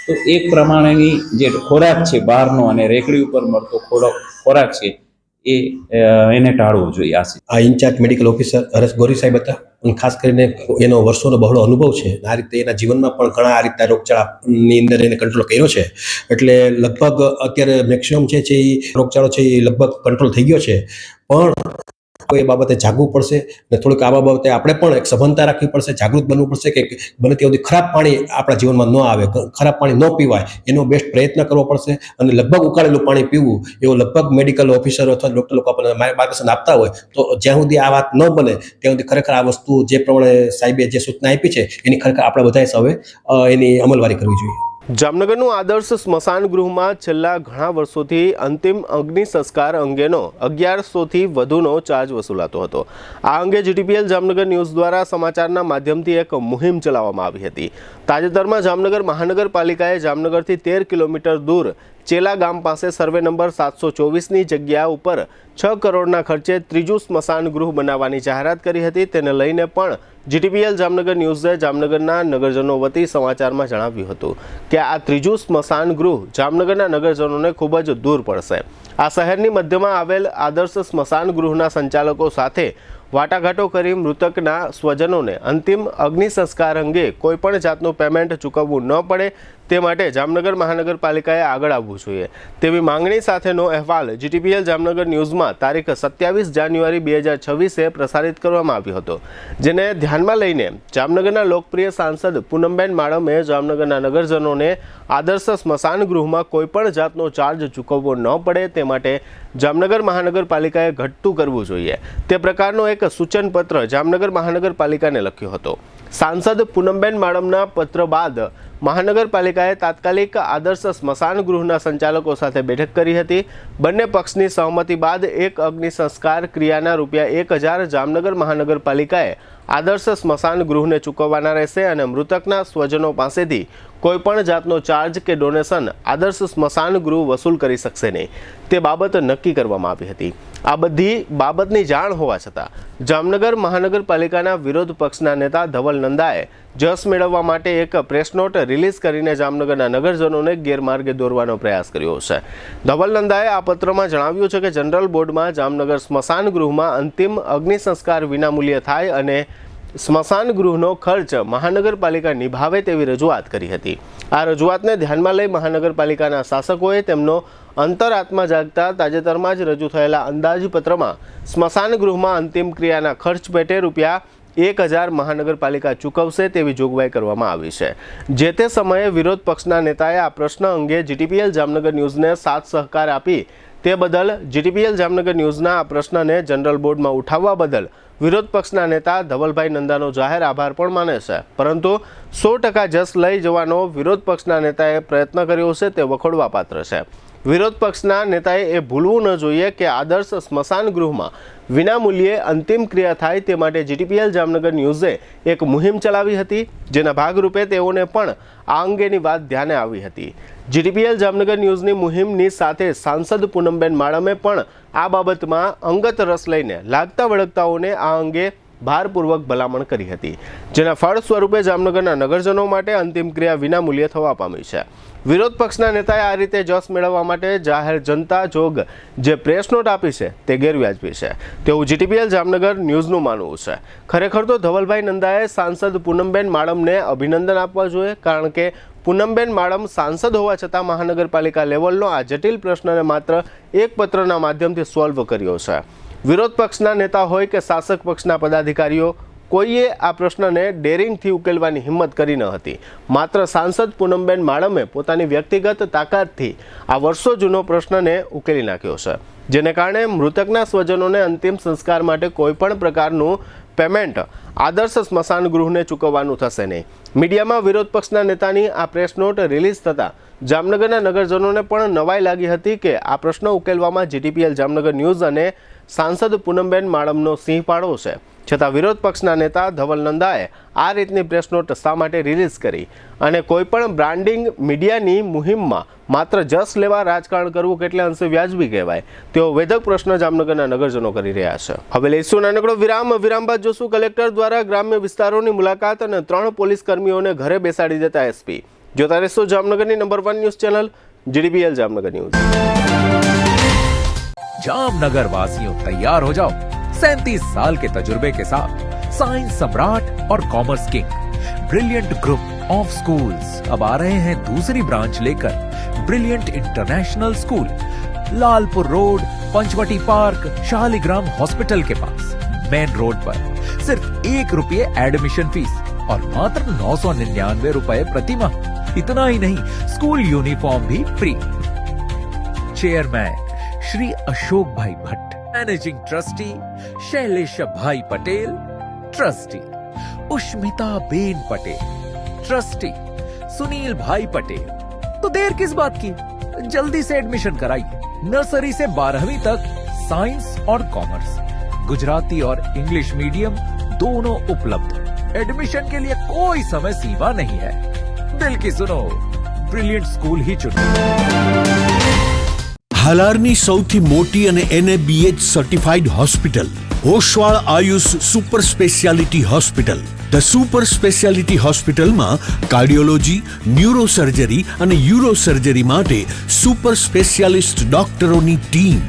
તો એ પ્રમાણેની જે ખોરાક છે બહારનો અને રેકડી ઉપર મળતો ખોરાક છે એને ટાળવું જોઈએ. આ ઇન્ચાર્જ મેડિકલ ઓફિસર હરેશ ગોરી સાહેબ હતા અને ખાસ કરીને એનો વર્ષોનો બહોળો અનુભવ છે. આ રીતે એના જીવનમાં પણ ઘણા આ રીતના રોગચાળાની અંદર એને કંટ્રોલ કર્યો છે. એટલે લગભગ અત્યારે મેક્સિમમ છે એ રોગચાળો છે એ લગભગ કંટ્રોલ થઈ ગયો છે. પણ તો એ બાબતે જાગવું પડશે અને થોડુંક આ બાબતે આપણે પણ એક સભાનતા રાખવી પડશે, જાગૃત બનવું પડશે કે બને ત્યાં સુધી ખરાબ પાણી આપણા જીવનમાં ન આવે, ખરાબ પાણી ન પીવાય એનો બેસ્ટ પ્રયત્ન કરવો પડશે. અને લગભગ ઉકાળેલું પાણી પીવું એવું લગભગ મેડિકલ ઓફિસરો અથવા ડૉક્ટર લોકો આપણને માર્ગદર્શન આપતા હોય. તો જ્યાં સુધી આ વાત ન બને ત્યાં સુધી ખરેખર આ વસ્તુ જે પ્રમાણે સાહેબે જે સૂચના આપી છે એની ખરેખર આપણે બધાએ હવે એની અમલવારી કરવી જોઈએ. જામનગરનું આદર્શ સ્મશાન ગૃહમાં છેલ્લા ઘણા વર્ષોથી અંતિમ અગ્નિ સંસ્કાર અંગેનો 1100થી વધુનો ચાર્જ વસૂલાતો હતો. આ અંગે જીટીપીએલ જામનગર ન્યૂઝ દ્વારા સમાચારના માધ્યમથી એક મુહિમ ચલાવવામાં આવી હતી. તાજેતરમાં જામનગર મહાનગરપાલિકાએ જામનગરથી 13 કિલોમીટર દૂર ચેલા ગામ પાસે સર્વે નંબર 724ની જગ્યા ઉપર 6 કરોડના ખર્ચે ત્રીજું સ્મશાન ગૃહ બનાવવાની જાહેરાત કરી હતી. તેને લઈને પણ જીટીપીએલ જામનગર ન્યૂઝે જામનગરના નગરજનો વતી સમાચારમાં જણાવ્યું હતું કે આ ત્રીજું સ્મશાન ગૃહ જામનગરના નગરજનોને ખૂબ જ દૂર પડશે. આ શહેરની મધ્યમાં આવેલ આદર્શ સ્મશાન ગૃહના સંચાલકો સાથે વાટાઘાટો કરી મૃતકના સ્વજનોને અંતિમ અગ્નિ સંસ્કાર અંગે કોઈપણ જાતનું પેમેન્ટ ચૂકવવું ન પડે તે માટે જામનગર મહાનગરપાલિકાએ આગળ આવવું જોઈએ તેવી માંગણી સાથેનો અહેવાલ જીટીપીએલ જામનગર ન્યૂઝમાં તારીખ 27 જાન્યુઆરી 2026 પ્રસારિત કરવામાં આવ્યો હતો. જેને ધ્યાનમાં લઈને જામનગરના લોકપ્રિય સાંસદ પૂનમબેન માડમે જામનગરના નગરજનોને આદર્શ સ્મશાન ગૃહમાં કોઈપણ જાતનો ચાર્જ ચૂકવવો ન પડે તે માટે જામનગર મહાનગરપાલિકાએ ઘટતું કરવું જોઈએ તે પ્રકારનો એક સૂચન પત્ર જામનગર મહાનગરપાલિકાને લખ્યો હતો. સાંસદ પૂનમબેન માડમના પત્ર બાદ મહાનગરપાલિકાએ તાત્કાલિક આદર્શ સ્મશાન ગૃહના સંચાલકો સાથે બેઠક કરી હતી. બંને પક્ષની સહમતિ બાદ એક અગ્નિ સંસ્કાર ક્રિયાના ₹1000 જામનગર મહાનગરપાલિકાએ આદર્શ સ્મશાન ગૃહને ચૂકવવાના રહેશે અને મૃતકના સ્વજનો પાસેથી કોઈપણ જાતનો ચાર્જ કે ડોનેશન આદર્શ સ્મશાન ગૃહ વસૂલ કરી શકશે નહીં તે બાબત નક્કી કરવામાં આવી હતી. આ બધી બાબતની જાણ હોવા છતાં જામનગર મહાનગરપાલિકાના વિરોધ પક્ષના નેતા ધવલ નંદાએ જસ મેળવવા માટે એક પ્રેસ નોટ રિલીઝ કરીને જામનગરના નગરજનોને ગેરમાર્ગે દોરવાનો પ્રયાસ કર્યો છે. ધવલ નંદાએ આ પત્રમાં જણાવ્યું છે કે જનરલ બોર્ડમાં જામનગર સ્મશાન ગૃહમાં અંતિમ અગ્નિ સંસ્કાર વિનામૂલ્યે થાય અને સ્મશાન ગૃહનો ખર્ચ મહાનગરપાલિકા નિભાવે તેવી રજૂઆત કરી હતી. આ રજૂઆતને ધ્યાનમાં લઈ મહાનગરપાલિકાના શાસકોએ તેમનો અંતરાત્મા જાગતા તાજેતરમાં જ રજૂ થયેલા અંદાજપત્રમાં સ્મશાન ગૃહમાં અંતિમ ક્રિયાના ખર્ચ પેટે ₹1000 મહાનગરપાલિકા ચૂકવશે તેવી જોગવાઈ કરવામાં આવી છે. જે તે સમયે વિરોધ પક્ષના નેતાએ આ પ્રશ્ન અંગે જીટીપીએલ જામનગર ન્યૂઝને સાથ સહકાર આપી તે બદલ જીટીપીએલ જામનગર ન્યૂઝના આ પ્રશ્નને જનરલ બોર્ડમાં ઉઠાવવા બદલ વિરોધ પક્ષના નેતા ધવલભાઈ નંદાનો જાહેર આભાર પણ માને છે. પરંતુ 100% જસ લઈ જવાનો વિરોધ પક્ષના નેતાએ પ્રયત્ન કર્યો છે તે વખોડવા પાત્ર છે. વિરોધ પક્ષના નેતાએ એ ભૂલવું ન જોઈએ કે આદર્શ સ્મશાન ગૃહમાં વિનામૂલ્યે અંતિમ ક્રિયા થાય તે માટે જીટીપીએલ જામનગર ન્યૂઝે એક મુહિમ ચલાવી હતી જેના ભાગરૂપે તેઓને પણ આ અંગેની વાત ધ્યાને આવી હતી. જીટીપીએલ જામનગર ન્યૂઝની મુહિમની સાથે સાંસદ પૂનમબેન માડમે પણ આ બાબતમાં અંગત રસ લઈને લાગતા વળગતાઓને આ અંગે ભારપૂર્વક ભલામણ કરી હતી જેના ફળ સ્વરૂપે જામનગરના નગરજનો માટે અંતિમ ક્રિયા વિનામૂલ્યે થવા પામી છે. વિરોધ પક્ષના નેતાએ આ રીતે જસ મેળવવા માટે જાહેર જનતા જોગ જે પ્રેસ નોટ આપી છે તે ગેરવ્યાજબી છે તેવું જીટીપીએલ જામનગર ન્યૂઝનું માનવું છે. ખરેખર તો ધવલભાઈ નંદાએ સાંસદ પૂનમબેન માડમને અભિનંદન આપવા જોઈએ કારણ કે પૂનમબેન માડમ સાંસદ હોવા છતાં મહાનગરપાલિકા લેવલનો આ જટિલ પ્રશ્નને માત્ર એક પત્રના માધ્યમથી સોલ્વ કર્યો છે. વિરોધ પક્ષના નેતા હોય કે શાસક પક્ષના પદાધિકારીઓ કોઈએ આ પ્રશ્નને ડેરિંગથી ઉકેલવાની હિંમત કરી ન હતી. માત્ર સાંસદ પૂનમબેન માડમે પોતાની વ્યક્તિગત તાકાતથી આ વર્ષો જૂનો પ્રશ્નને ઉકેલી નાખ્યો છે જેને કારણે મૃતકના સ્વજનોને અંતિમ સંસ્કાર માટે કોઈપણ પ્રકારનું પેમેન્ટ આદર્શ સ્મશાન ગૃહને ચૂકવવાનું થશે નહીં. મીડિયામાં વિરોધ પક્ષના નેતાની આ પ્રેસ નોટ રિલીઝ થતાં જામનગરના નગરજનોને પણ નવાઈ લાગી હતી કે આ પ્રશ્ન ઉકેલવામાં જીટીપીએલ જામનગર ન્યૂઝ અને સાંસદ પૂનમબેન માડમનો સિંહ પાડો છે. છતાં વિરોધ પક્ષના નેતા ધવલ નંદાએ આ રીતની પ્રેસ નોટ શા માટે રિલીઝ કરી અને કોઈપણ બ્રાન્ડિંગ મીડિયાની મુહિમમાં માત્ર જસ લેવા રાજકારણ કરવું કેટલે અંશે વ્યાજબી કહેવાય તેવો વેધક પ્રશ્ન જામનગરના નગરજનો કરી રહ્યા છે. હવે લઈશું નાનકડો વિરામ બાદ જોશું કલેક્ટર દ્વારા ગ્રામ્ય વિસ્તારોની મુલાકાત અને 3 પોલીસ કર્મીઓને ઘરે બેસાડી દેતા એસપી. જોતા રહેશો જામનગરની number 1 news channel GTPL Jamnagar news. Jamnagar वासियों तैयार हो जाओ 37 साल के तजुर्बे के साथ साइंस सम्राट और commerce king brilliant group of schools अब आ रहे हैं दूसरी ब्रांच लेकर। Brilliant international school, Lalpur road, Panchvati park, Shaligram hospital के पास, मेन रोड पर। सिर्फ ₹1 एडमिशन फीस और मात्र 999 रुपए प्रति माह। इतना ही नहीं, स्कूल यूनिफॉर्म भी free. Chairman Shri Ashok bhai Bhatt, managing trustee Shailesh bhai Patel, trustee Ushmita ben Patel, trustee Sunil bhai Patel. तो देर किस बात की, जल्दी से एडमिशन कराइए। नर्सरी से 12वीं तक साइंस और कॉमर्स, गुजराती और इंग्लिश मीडियम दोनों उपलब्ध। एडमिशन के लिए कोई समय सीमा नहीं है। दिल की सुनो, ब्रिलियंट स्कूल ही चुनो। હાલારની સૌથી મોટી અને NABH certified hospital Oshwal Ayush super speciality hospital. The super speciality હોસ્પિટલમાં કાર્ડિયોલોજી, ન્યુરોસર્જરી અને યુરોસર્જરી માટે સુપર સ્પેશિયાલિસ્ટ ડોક્ટરોની team,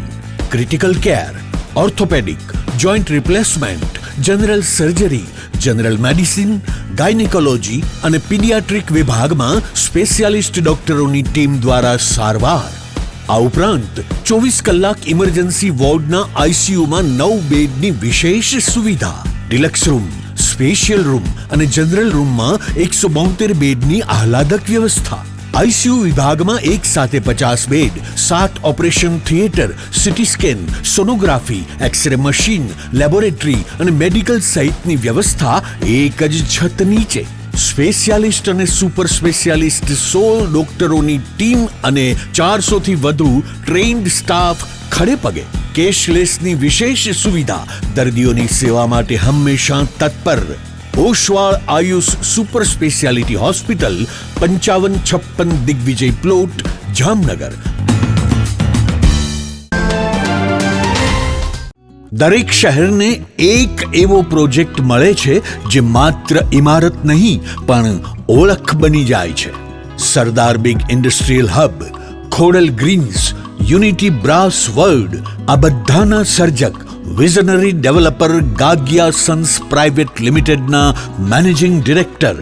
critical care, orthopaedic, joint replacement, general surgery, general medicine, gynaecology અને પીડિયાટ્રિક વિભાગમાં સ્પેશિયાલિસ્ટ ડોક્ટરોની ટીમ દ્વારા સારવાર. આ ઉપરાંત 24 કલાક ઇમરજન્સી વોર્ડના ICUમાં 9 બેડની વિશેષ સુવિધા, ડિલક્સ રૂમ, સ્પેશિયલ રૂમ અને જનરલ રૂમમાં 172 બેડની આહલાદક વ્યવસ્થા. ICU વિભાગમાં એક સાથે 50 bed, 7 operation theatre, CT scan, sonography, x-ray machine, laboratory અને મેડિકલ સહિતની વ્યવસ્થા એક જ છત નીચે. સ્પેશિયાલિસ્ટ અને સુપર સ્પેશિયાલિસ્ટ 16 ડોક્ટરોની ટીમ અને 400થી વધુ ટ્રેન્ડ સ્ટાફ ખડે પગે. કેશલેસની વિશેષ સુવિધા, દર્દીઓની સેવા માટે હંમેશા તત્પર. Oshwal Ayush super speciality hospital, 5556 Digvijay plot, Jamnagar. દરેક શહેરને એક એવો પ્રોજેક્ટ મળે છે જે માત્ર ઇમારત નહીં પણ ઓળખ બની જાય છે. Sardar big industrial hub, Khodal greens, unity brass world, આ બધાના સર્જક visionary developer Gagiya sons private લિમિટેડના મેનેજિંગ ડિરેક્ટર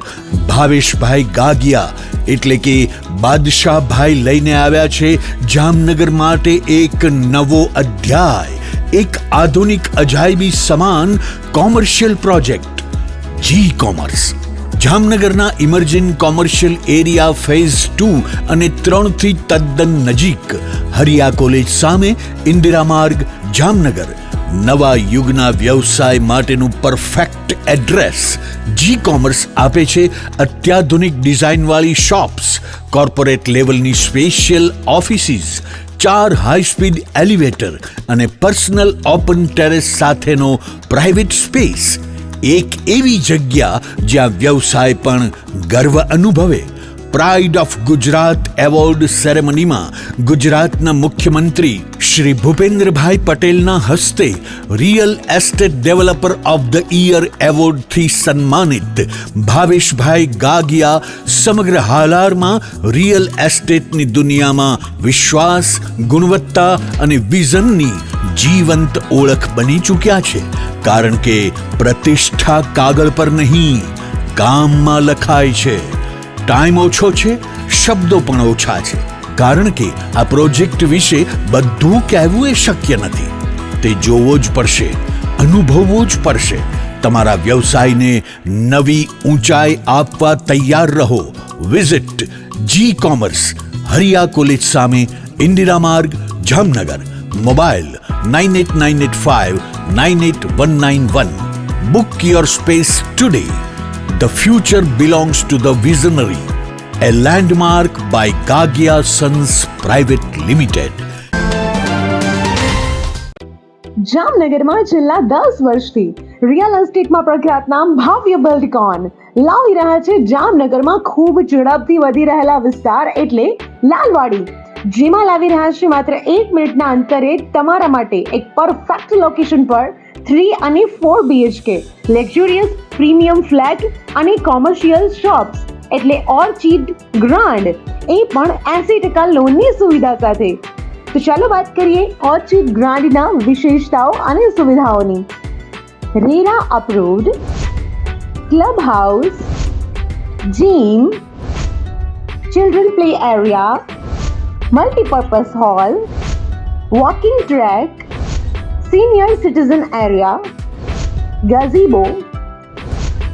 ભાવેશભાઈ ગાગિયા એટલે કે બાદશાહભાઈ લઈને આવ્યા છે જામનગર માટે એક નવો અધ્યાય, એક આધુનિક અજાયબી સમાન કોમર્શિયલ પ્રોજેક્ટ G-Commerce. જામનગરના ઇમર્જિંગ કોમર્શિયલ એરિયા ફેઝ 2 અને 3 થી તદ્દન નજીક, હરિયા કોલેજ સામે, ઇન્દિરા માર્ગ, જામનગર. નવા યુગના વ્યવસાય માટેનું પરફેક્ટ એડ્રેસ. G-Commerce આપે છે અત્યાધુનિક ડિઝાઇનવાળી શોપ્સ, કોર્પોરેટ લેવલની special offices, 4 high speed elevator અને પર્સનલ ઓપન ટેરેસ સાથેનો પ્રાઇવેટ સ્પેસ. એક એવી જગ્યા જ્યાં વ્યવસાય પણ ગર્વ અનુભવે. પ્રાઇડ ઓફ ગુજરાત એવોર્ડ સેરેમનીમાં ગુજરાતના મુખ્યમંત્રી શ્રી ભૂપેન્દ્રભાઈ પટેલના હસ્તે real estate developer of the year એવોર્ડથી સન્માનિત ભાવેશભાઈ ગાગિયા સમગ્ર હાલારમાં રિયલ એસ્ટેટની દુનિયામાં વિશ્વાસ, ગુણવત્તા અને વિઝનની જીવંત ઓળખ બની ચૂક્યા છે. કારણ કે પ્રતિષ્ઠા કાગળ પર નહીં, કામમાં લખાય છે. ટાઈમ ઓછો છે, શબ્દો પણ ઓછા છે, કારણ કે આ પ્રોજેક્ટ વિશે બધું કહેવું એ શક્ય નથી. તે જોવો જ પડશે, અનુભવવો જ પડશે. તમારા વ્યવસાયને નવી ઊંચાઈ આપવા તૈયાર રહો. વિઝિટ G-Commerce, હરિયા કોલેજ સામે, ઇન્દિરા માર્ગ, Jamnagar. Mobile 9898598191. Book your space today. The future belongs to the visionary. A landmark by Gagia Sons Private Limited. જામનગરમાં છેલ્લા 10 વર્ષથી રિયલ એસ્ટેટમાં પ્રખ્યાત નામ ભાવ્ય બિલ્ડકોન લાવી રહ્યા છે જામનગરમાં ખૂબ ઝડપથી વધી રહેલા વિસ્તાર એટલે લાલવાડી, જેમાં લાવી રહ્યા છે માત્ર 1 મિનિટના અંતરે તમારા માટે એક પરફેક્ટ લોકેશન પર 3 અને 4 BHK લક્ઝુરિયસ પ્રીમિયમ ફ્લેટ અને કોમર્શિયલ શોપ્સ એટલે ઓર્ચિડ ગ્રાન્ડ, એ પણ 80% લોનની સુવિધા સાથે. તો ચાલો વાત કરીએ ઓર્ચિડ ગ્રાન્ડના વિશેષતાઓ અને સુવિધાઓની. RERA approved, club house, gym, children play area, multi-purpose hall, walking track, senior citizen area, gazebo,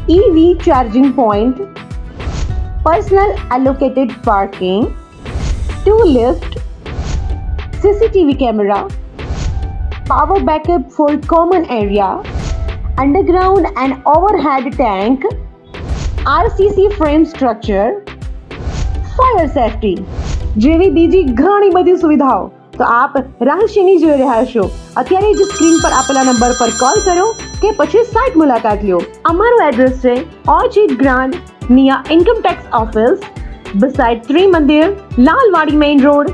EV charging point, personal allocated parking, 2 lift, CCTV camera, power backup for common area, underground and overhead tank, RCC frame structure, fire safety જેવી બીજી ઘણી બધી સુવિધાઓ તો આપ રહસ્યની જોઈ રહ્યા છો. અત્યારે જ સ્ક્રીન પર આપેલા નંબર પર કોલ કરો કે પછી સાઇટ મુલાકાત લો. અમારું એડ્રેસ છે orchid grand near income tax office beside Trimandir, Lalwadi main road,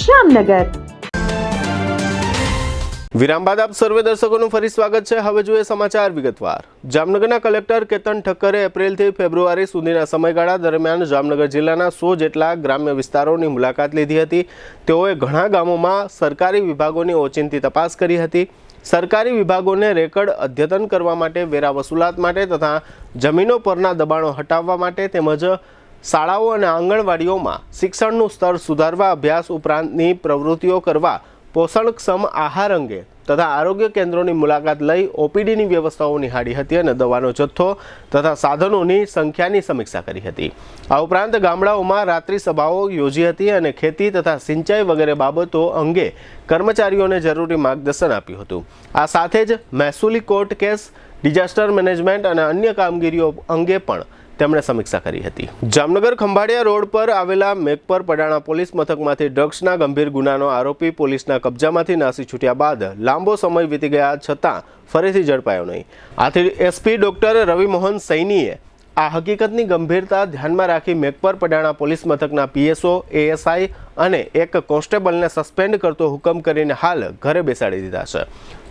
Jamnagar. વિરામ બાદ આપ સર્વે દર્શકોનું ફરી સ્વાગત છે. હવે જોઈએ સમાચાર વિગતવાર. જામનગરના કલેક્ટર કેતન ઠક્કરે એપ્રિલથી ફેબ્રુઆરી સુધીના સમયગાળા દરમિયાન જામનગર જિલ્લાના 100 જેટલા ગ્રામ્ય વિસ્તારોની મુલાકાત લીધી હતી. તેઓએ ઘણા ગામોમાં સરકારી વિભાગોની ઓચિંતી તપાસ કરી હતી. સરકારી વિભાગોને રેકર્ડ અદ્યતન કરવા માટે, વેરા વસૂલાત માટે તથા જમીનો પરના દબાણો હટાવવા માટે તેમજ શાળાઓ અને આંગણવાડીઓમાં શિક્ષણનું સ્તર સુધારવા, અભ્યાસ ઉપરાંતની પ્રવૃત્તિઓ કરવા, પોષણક્ષમ આહાર અંગે તથા આરોગ્ય કેન્દ્રોની મુલાકાત લઈ ઓપીડીની વ્યવસ્થાઓ નિહાળી હતી અને દવાનો જથ્થો તથા સાધનોની સંખ્યાની સમીક્ષા કરી હતી. આ ઉપરાંત ગામડાઓમાં રાત્રિ સભાઓ યોજી હતી અને ખેતી તથા સિંચાઈ વગેરે બાબતો અંગે કર્મચારીઓને જરૂરી માર્ગદર્શન આપ્યું હતું. આ સાથે જ મહેસૂલી કોર્ટ કેસ, ડિઝાસ્ટર મેનેજમેન્ટ અને અન્ય કામગીરીઓ અંગે પણ તેમણે સમીક્ષા કરી હતી. જામનગર ખંભાળિયા રોડ પર આવેલા મેઘપર પડાણા પોલીસ મથકમાંથી ડ્રગ્સના ગંભીર ગુનાનો આરોપી પોલીસના કબજામાંથી નાસી છૂટ્યા બાદ લાંબો સમય વીતી ગયા છતાં ફરીથી ઝડપાયો નહીં. આથી એસપી ડોક્ટર રવિ મોહન સૈનીએ આ હકીકતની ગંભીરતા ધ્યાનમાં રાખી મેઘપર પડાણા પોલીસ મથકના પીએસઓ, એએસઆઈ અને એક કોન્સ્ટેબલને સસ્પેન્ડ કરતો હુકમ કરીને હાલ ઘરે બેસાડી દીધા છે.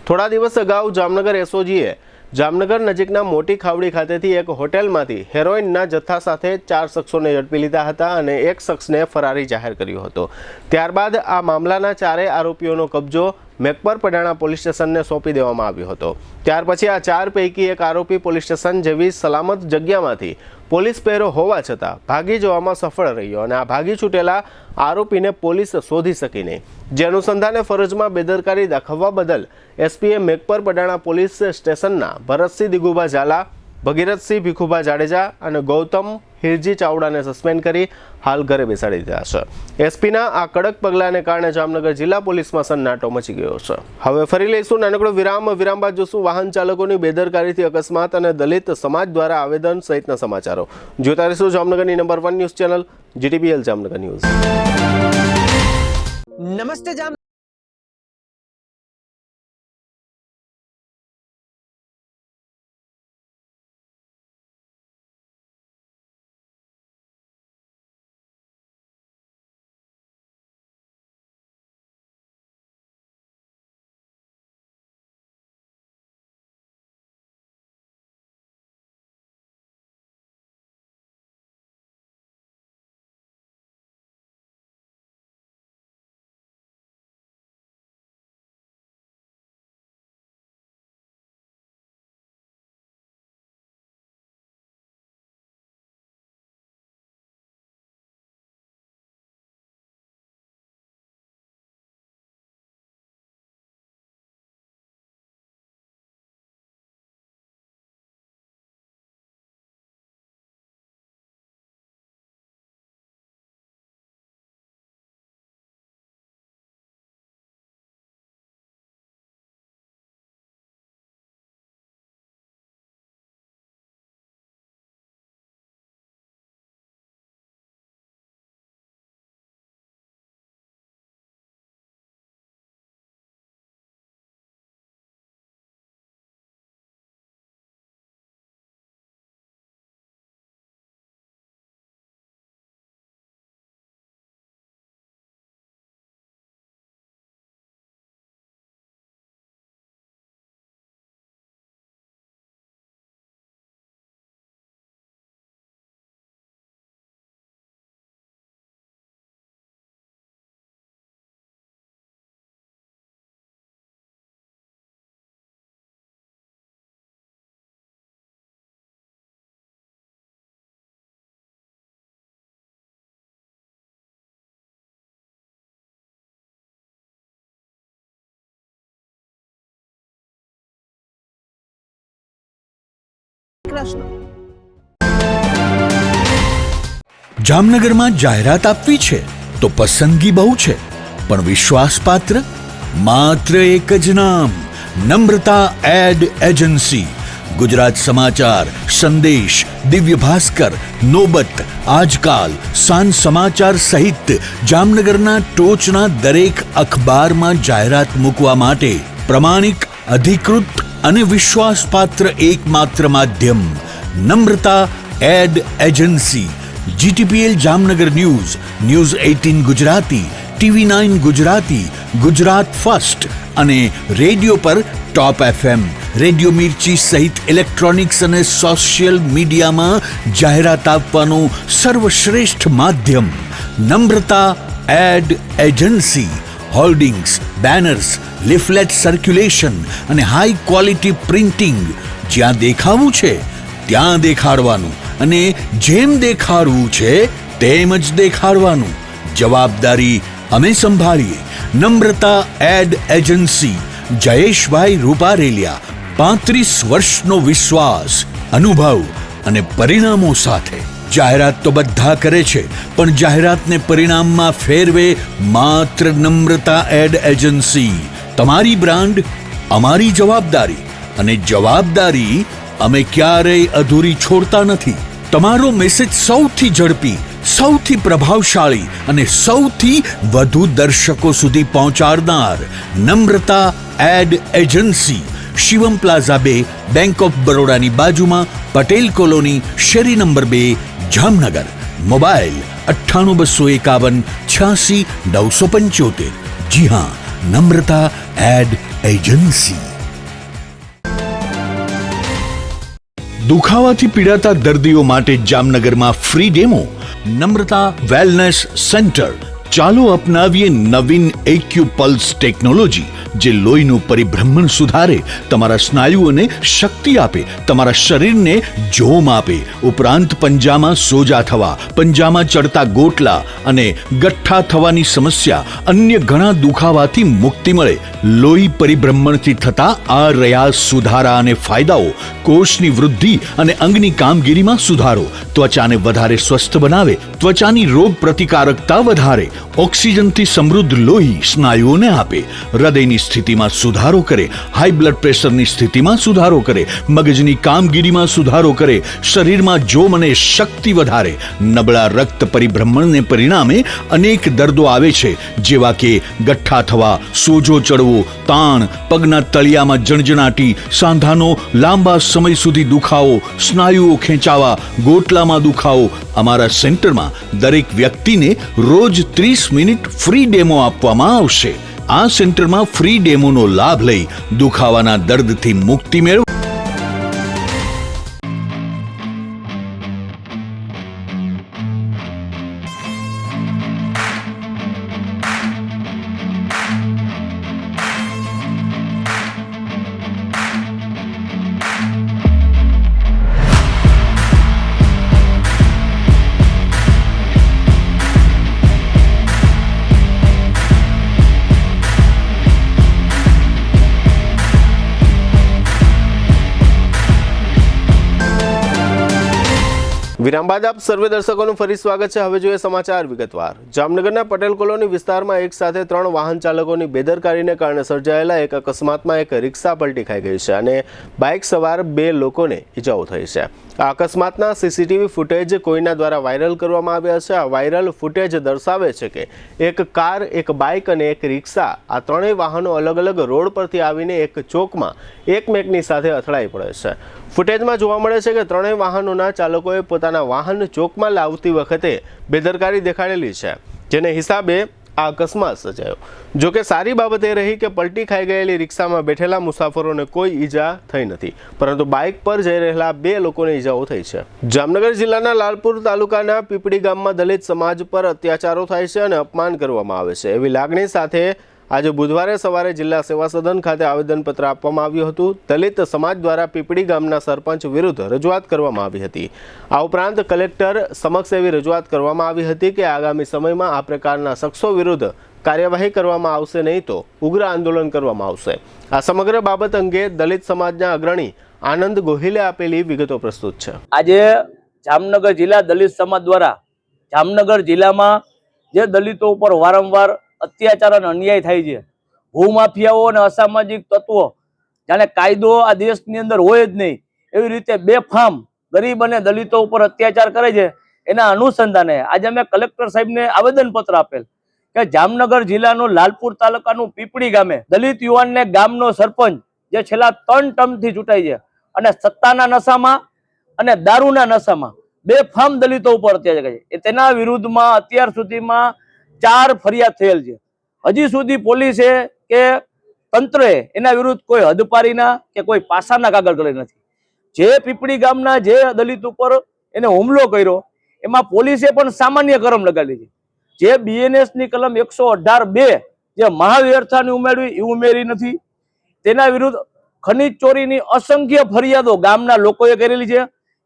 થોડા દિવસ અગાઉ જામનગર એસઓજીએ જામનગર નજીકના મોટી ખાવડી ખાતેથી એક હોટેલમાંથી હેરોઇનના જથ્થા સાથે 4 શખ્સોને ઝડપી લીધા હતા અને એક શખ્સને ફરારી જાહેર કર્યો હતો. ત્યારબાદ આ મામલાના 4 આરોપીઓનો કબજો મેઘપર પડાણા પોલીસ સ્ટેશનને સોંપી દેવામાં આવ્યો હતો. ત્યાર પછી આ 4 પૈકી એક આરોપી પોલીસ સ્ટેશન જેવી સલામત જગ્યામાંથી પોલીસ પહેરો હોવા છતાં ભાગી જવામાં સફળ રહ્યો અને આ ભાગી છૂટેલા આરોપીને પોલીસ શોધી શકી નહીં. જે અનુસંધાને ફરજમાં બેદરકારી દાખવવા બદલ એસપીએ મેઘપર પડાણા પોલીસ સ્ટેશનના ભરતસિંહ દિગુભા ઝાલા, ભગીરથસિંહ ભીખુભા જાડેજા અને ગૌતમ હિરજી ચાવડાને સસ્પેન્ડ કરી હાલ ઘરે બેસાડી દીધા છે. એસપીના આ કડક પગલાંને કારણે જામનગર જિલ્લા પોલીસમાં સન્નાટો મચી ગયો છે. હવે ફરી લઈશું નાનકડો વિરામ. વિરામ બાદ જોશું વાહન ચાલકોની બેદરકારીથી અકસ્માત અને દલિત સમાજ દ્વારા આવેદન સહિતના સમાચારો. જોતા રહીશું જામનગરની number 1 news channel GTPL Jamnagar news. નમસ્તે કૃષ્ણ. જામનગરમાં જાહેરાત આપવી છે તો પસંદગી બહુ છે, પણ વિશ્વાસપાત્ર માત્ર એક જ નામ, નમ્રતા એડ એજન્સી. ગુજરાત સમાચાર, સંદેશ, દિવ્ય ભાસ્કર, નોબત, આજકાલ, સાંજ સમાચાર સહિત જામનગરના ટોચના દરેક અખબારમાં જાહેરાત મૂકવા માટે પ્રમાણિક, અધિકૃત અને વિશ્વાસપાત્ર એકમાત્ર માધ્યમ Namrata ad agency. GTPL Jamnagar news, news 18 Gujarati, TV9 Gujarati, Gujarat first અને રેડિયો પર ટોપ FM, રેડિયો મિર્ચી સહિત ઇલેક્ટ્રોનિક્સ અને સોશિયલ મીડિયામાં જાહેરાત આપવાનું સર્વશ્રેષ્ઠ માધ્યમ Namrata ad agency. Hoardings, banners, leaflet circulation અને હાઈ ક્વોલિટી પ્રિન્ટિંગ. જ્યાં દેખાવું છે ત્યાં દેખાડવાનું અને જેમ દેખાડવું છે તેમ જ દેખાડવાનું. જવાબદારી અમે સંભાળીએ. નમ્રતા એડ એજન્સી, જયેશભાઈ રૂપારેલિયા. 35 વર્ષનો વિશ્વાસ, અનુભવ અને પરિણામો સાથે. જાહેરાત તો બધા કરે છે, પણ જાહેરાતને પરિણામમાં ફેરવે માત્ર નમ્રતા એડ એજન્સી. તમારી બ્રાન્ડ, અમારી જવાબદારી, અને જવાબદારી અમે ક્યારેય અધૂરી છોડતા નથી. તમારો મેસેજ સૌથી ઝડપી, સૌથી પ્રભાવશાળી અને સૌથી વધુ દર્શકો સુધી પહોંચાડનાર Namrata ad agency. Shivam plaza 2, bank of બરોડાની બાજુમાં, પટેલ કોલોની, શેરી નંબર 2, જામનગર. મોબાઈલ 98 251 86 975. જી હા, નમ્રતા એડ એજન્સી. દુખાવાથી પીડાતા દર્દીઓ માટે જામનગરમાં free demo. Namrata wellness centre. ચાલો અપનાવીએ નવીન એક્યુપલ્સ ટેકનોલોજી, જે લોહીનું પરિભ્રમણ સુધારે, તમારા સ્નાયુઓને શક્તિ આપે, તમારા શરીરને જોમ આપે. ઉપરાંત પંજામાં સોજા થવા, પંજામાં ચડતા ગોટલા અને ગઠ્ઠા થવાની સમસ્યા, અન્ય ઘણા દુખાવાથી મુક્તિ મળે. લોહી પરિભ્રમણથી થતા આ રહ્યા સુધારા અને ફાયદાઓ. કોષની વૃદ્ધિ અને અંગની કામગીરીમાં સુધારો, ત્વચાને વધારે સ્વસ્થ બનાવે, ત્વચાની રોગ પ્રતિકારકતા વધારે, ઓક્સિજનથી સમૃદ્ધ લોહી સ્નાયુઓને આપે, હૃદયની સ્થિતિમાં સુધારો કરે, હાઈ બ્લડ પ્રેશરની સ્થિતિમાં સુધારો કરે, મગજની કામગીરીમાં સુધારો કરે, શરીરમાં જોમ અને શક્તિ વધારે. નબળા રક્ત પરિભ્રમણને પરિણામે અનેક દર્દો આવે છે, જેવા કે ગઠ્ઠા થવા, સોજો ચડવો, તાણ, પગના તળિયામાં જણજણાટી, સાંધાનો લાંબા સમય સુધી દુખાવો, સ્નાયુઓ ખેંચાવા, ગોટલામાં દુખાવો. અમારા સેન્ટરમાં દરેક વ્યક્તિને રોજ 30 મિનિટ ફ્રી ડેમો આપવામાં આવશે. આ સેન્ટરમાં ફ્રી ડેમોનો લાભ લઈ દુખાવાના દર્દથી મુક્તિ મેળવો. વિરામ બાદ આપ સર્વે દર્શકોનું ફરી સ્વાગત છે. હવે જોઈએ સમાચાર વિગતવાર. જામનગરના પટેલ કોલોની વિસ્તારમાં એક સાથે 3 વાહન ચાલકોની બેદરકારીને કારણે સર્જાયેલા એક અકસ્માતમાં એક રિક્ષા પલટી ખાઈ ગઈ છે અને બાઇક સવાર 2 લોકોને ઈજાઓ થઈ છે. આ અકસ્માતના સીસીટીવી ફૂટેજ કોઈના દ્વારા વાયરલ કરવામાં આવ્યા છે. આ વાયરલ ફૂટેજ દર્શાવે છે કે એક કાર, એક બાઇક અને એક રિક્ષા, આ 3 વાહનો અલગ અલગ રોડ પરથી આવીને એક ચોકમાં એકમેકની સાથે અથડાઈ પડે છે. ફૂટેજમાં જોવા મળે છે કે 3 વાહનોના ચાલકોએ પોતાના વાહન ચોકમાં લાવતી વખતે બેદરકારી દેખાડેલી છે, જેને હિસાબે આ અકસ્માત સર્જાયો. જોકે સારી બાબત એ રહી કે પલટી ખાઈ ગયેલી રિક્ષામાં બેઠેલા મુસાફરોને કોઈ ઈજા થઈ નથી, પરંતુ બાઇક પર જઈ રહેલા 2 લોકોને ઈજાઓ થઈ છે. જામનગર જિલ્લાના લાલપુર તાલુકાના પીપળી ગામમાં દલિત સમાજ પર અત્યાચારો થાય છે અને અપમાન કરવામાં આવે છે, એવી લાગણી સાથે આજે બુધવારે સવારે જિલ્લા સેવા સદન ખાતે આવેદનપત્ર આપવામાં આવ્યું હતું. દલિત સમાજ દ્વારા પીપળી ગામના સરપંચ વિરુદ્ધ રજૂઆત કરવામાં આવી હતી. આ ઉપરાંત કલેક્ટર સમક્ષ એવી રજૂઆત કરવામાં આવી હતી કે આગામી સમયમાં આ પ્રકારના શખ્સો વિરુદ્ધ કાર્યવાહી કરવામાં આવશે નહીં તો ઉગ્ર આંદોલન કરવામાં આવશે. આ સમગ્ર બાબત અંગે દલિત સમાજના અગ્રણી આનંદ ગોહિલે આપેલી વિગતો પ્રસ્તુત છે. આજે જામનગર જિલ્લા દલિત સમાજ દ્વારા જામનગર જિલ્લામાં જે દલિતો ઉપર વારંવાર અત્યાચાર અને અન્યાય થાય છે, ભૂમાફિયાઓ અને અસામાજિક તત્વો જાણે કાયદો આ દેશની અંદર હોય જ નહીં એવી રીતે બેફામ ગરીબ અને દલિતો ઉપર અત્યાચાર કરે છે, એના અનુસંધાને આજે અમે કલેક્ટર સાહેબને આવેદનપત્ર આપેલ કે જામનગર જિલ્લાનું લાલપુર તાલુકાનું પીપળી ગામે દલિત યુવાનને ગામનો સરપંચ જે છેલ્લા 3 ટર્મથી ચૂંટાય છે અને સત્તાના નશામાં અને દારૂના નશામાં બેફામ દલિતો ઉપર અત્યાચાર કરે છે, તેના વિરુદ્ધમાં અત્યાર સુધીમાં 4 ફરિયાદ થયેલ છે. હજી સુધી પોલીસે કે તંત્રએ એના વિરુદ્ધ કોઈ હદપારીના કે કોઈ પાસાના કાગળ કરે નથી. જે પીપળી ગામના જે દલિત ઉપર એને હુમલો કર્યો એમાં પોલીસે પણ સામાન્ય કલમ લગાડી છે. જે BNS ની કલમ 118(2) જે મહાવ્યર્થાની ઉમેરવી એ ઉમેરી નથી. તેના વિરુદ્ધ ખનીજ ચોરીની અસંખ્ય ફરિયાદો ગામના લોકોએ કરેલી છે.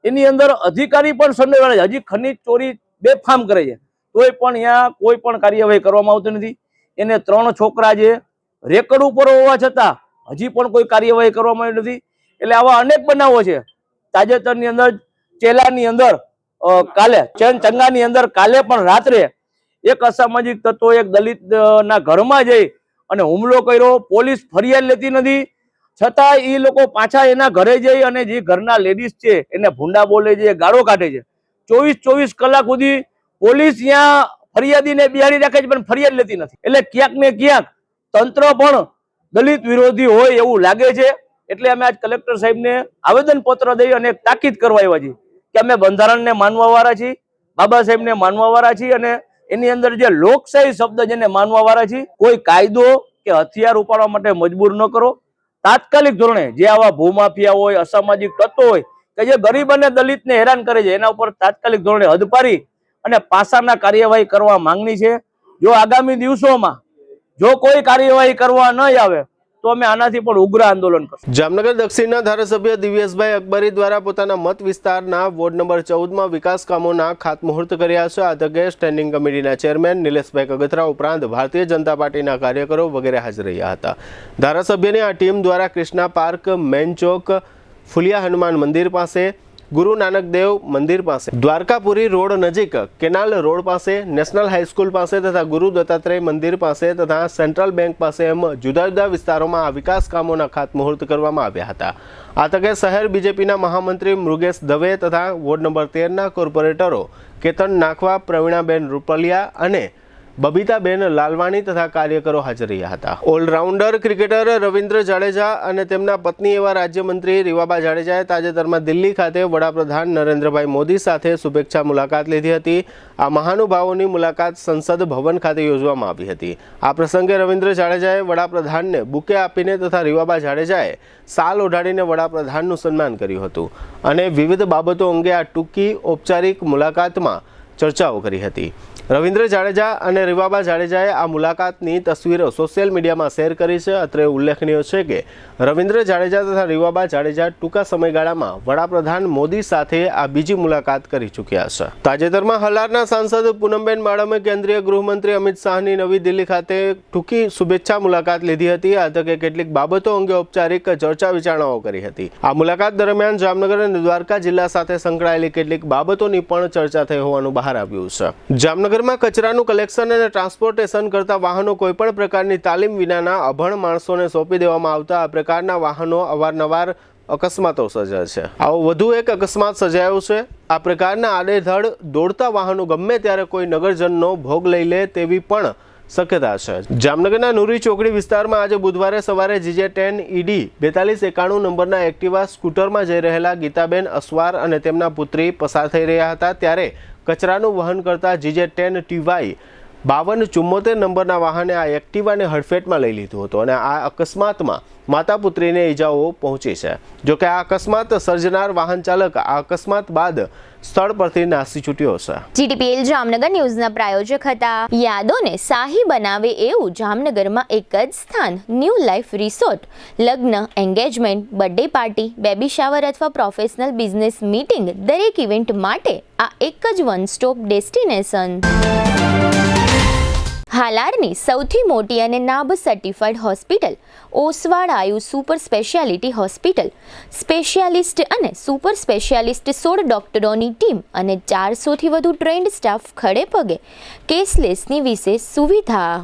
એની અંદર અધિકારી પણ સંડોવાયેલા છે. હજી ખનીજ ચોરી બેફામ કરે છે તોય પણ અહીંયા કોઈ પણ કાર્યવાહી કરવામાં આવતી નથી. એને 3 છોકરા જે રેકર્ડ ઉપર હોવા છતાં હજી પણ કોઈ કાર્યવાહી કરવામાં આવી નથી. એટલે આવા અનેક બનાવો છે. તાજેતરની અંદર ચેલાની અંદર કાલે ચંગાની અંદર કાલે પણ રાત્રે એક અસામાજિક તત્વો એક દલિત ના ઘરમાં જઈ અને હુમલો કર્યો. પોલીસ ફરિયાદ લેતી નથી, છતાં એ લોકો પાછા એના ઘરે જઈ અને જે ઘરના લેડીઝ છે એને ભૂંડા બોલે છે, ગાળો કાઢે છે. 24 કલાક સુધી પોલીસ ત્યાં ફરિયાદીને બિહાડી રાખે છે પણ ફરિયાદ લેતી નથી. એટલે ક્યાંક ને ક્યાંક તંત્ર પણ દલિત વિરોધી હોય એવું લાગે છે. એટલે અમે આજ કલેક્ટર સાહેબને આવેદનપત્ર દઈ અને તાકીદ કરવા આવ્યા છીએ કે અમે બંધારણને માનવા વાળા છીએ, બાબા સાહેબને માનવા વાળા છીએ અને એની અંદર જે લોકશાહી શબ્દ જેને માનવા વાળા છીએ. કોઈ કાયદો કે હથિયાર ઉપાડવા માટે મજબૂર ન કરો. તાત્કાલિક ધોરણે જે આવા ભૂમાફિયા હોય, અસામાજિક તત્વો હોય કે જે ગરીબ અને દલિતને હેરાન કરે છે એના ઉપર તાત્કાલિક ધોરણે હદપારી અને પાસાના કાર્યવાહી કરવા માંગણી છે. જો આગામી દિવસોમાં જો કોઈ કાર્યવાહી કરવા ન આવે તો અમે આનાથી પણ ઉગ્ર આંદોલન કરશું. જામનગર દક્ષિણના ધારાસભ્ય દિવ્યેશભાઈ અકબરી દ્વારા પોતાના મત વિસ્તારના વોર્ડ નંબર 14માં વિકાસ કામોના ખાતમુહૂર્ત કર્યા છે. આ તકે સ્ટેન્ડિંગ કમિટીના ચેરમેન નિલેશભાઈ કગથરા ઉપરાંત ભારતીય જનતા પાર્ટીના કાર્યકરો વગેરે હાજર રહ્યા હતા. ધારાસભ્યની આ ટીમ દ્વારા કૃષ્ણા પાર્ક, મેન ચોક, ફુલિયા હનુમાન મંદિર પાસે, ગુરુ નાનક દેવ મંદિર પાસે, દ્વારકાપુરી રોડ નજીક, કેનાલ રોડ પાસે, નેશનલ હાઈસ્કૂલ પાસે તથા ગુરુ દત્તાત્રેય મંદિર પાસે તથા સેન્ટ્રલ બેંક પાસે એમ જુદા જુદા વિસ્તારોમાં આ વિકાસ કામોના ખાતમુહૂર્ત કરવામાં આવ્યા હતા. આ તકે શહેર બીજેપીના મહામંત્રી મૃગેશ દવે તથા વોર્ડ નંબર 13ના કોર્પોરેટરો કેતન નાખવા, પ્રવીણાબેન રૂપલિયા અને બબીતાબેન લાલવાણી તથા કાર્યકરો હાજર રહ્યા હતા. ઓલરાઉન્ડર ક્રિકેટર રવિન્દ્ર જાડેજા અને તેમના પત્ની એવા રાજ્યમંત્રી રીવાબા જાડેજાએ તાજેતરમાં દિલ્હી ખાતે વડાપ્રધાન નરેન્દ્રભાઈ મોદી સાથે શુભેચ્છા મુલાકાત લીધી હતી. આ મહાનુભાવોની મુલાકાત સંસદ ભવન ખાતે યોજવામાં આવી હતી. આ પ્રસંગે રવિન્દ્ર જાડેજાએ વડાપ્રધાનને બુકે આપીને તથા રીવાબા જાડેજાએ સાલ ઓઢાડીને વડાપ્રધાનનું સન્માન કર્યું હતું અને વિવિધ બાબતો અંગે આ ટૂંકી ઔપચારિક મુલાકાતમાં ચર્ચાઓ કરી હતી. રવિન્દ્ર જાડેજા અને રીવાબા જાડેજાએ આ મુલાકાતની તસવીરો સોશિયલ મીડિયામાં શેર કરી છે. અત્રે ઉલ્લેખનીય છે કે રવિન્દ્ર જાડેજા તથા રીવાબા જાડેજા ટૂંકા સમયગાળામાં વડાપ્રધાન મોદી સાથે આ બીજી મુલાકાત કરી ચૂક્યા છે. તાજેતરમાં હલારના સાંસદ પૂનમબેન માડમે કેન્દ્રીય ગૃહમંત્રી અમિત શાહની નવી દિલ્હી ખાતે ટૂંકી શુભેચ્છા મુલાકાત લીધી હતી. આ તકે કેટલીક બાબતો અંગે ઔપચારિક ચર્ચા વિચારણાઓ કરી હતી. આ મુલાકાત દરમિયાન જામનગર અને દ્વારકા જિલ્લા સાથે સંકળાયેલી કેટલીક બાબતોની પણ ચર્ચા થઈ હોવાનું બહાર આવ્યું છે. જામનગર કચરાનું કલેક્શન અને ટ્રાન્સપોર્ટેશન કરતા વાહનો કોઈપણ પ્રકારની તાલીમ વિનાના અભણ માણસોને સોંપી દેવામાં આવતા આ પ્રકારના વાહનો અવારનવાર અકસ્માતો સર્જાય છે. આવો વધુ એક અકસ્માત સર્જાયો છે. આ પ્રકારના આડેધડ દોડતા વાહનો ગમે ત્યારે કોઈ નગરજનનો ભોગ લઈ લે તેવી પણ શક્યતા છે. જામનગરના નુરી ચોકડી વિસ્તારમાં આજે બુધવારે સવારે GJ10 ED 4291 નંબરના એક્ટિવા સ્કૂટરમાં જઈ રહેલા ગીતાબેન અસવાર અને તેમના પુત્રી પસાર થઈ રહ્યા હતા ત્યારે કચરાનું વહન કરતા GJ10 TY 5274 નંબરના વાહને આ એક્ટિવાને હડફેટમાં લઈ લીધું હતું અને આ અકસ્માતમાં માતા પુત્રીને ઈજાઓ પહોંચી છે. જોકે આ અકસ્માત સર્જનાર વાહન ચાલક આ અકસ્માત બાદ સ્થળ પરથી નાસી છૂટ્યો છે. GTPL જામનગર ન્યૂઝના પ્રાયોજક હતા. યાદોને શાહી બનાવે એવું જામનગરમાં એક જ સ્થાન, ન્યૂ લાઈફ રિસોર્ટ. લગ્ન, engagement, birthday party, baby shower અથવા પ્રોફેશનલ બિઝનેસ મીટિંગ દરેક ઇવેન્ટ માટે આ એક જ વન સ્ટોપ ડેસ્ટિનેશન. હાલારની સૌથી મોટી અને નાબ સર્ટિફાઈડ હોસ્પિટલ ઓસવાડ આયુ સુપર સ્પેશિયાલિટી હોસ્પિટલ, સ્પેશિયાલિસ્ટ અને સુપર સ્પેશિયાલિસ્ટ 16 ડોક્ટરોની ટીમ અને 400થી વધુ ટ્રેન્ડ સ્ટાફ ખડે પગે, કેશલેસની વિશેષ સુવિધા.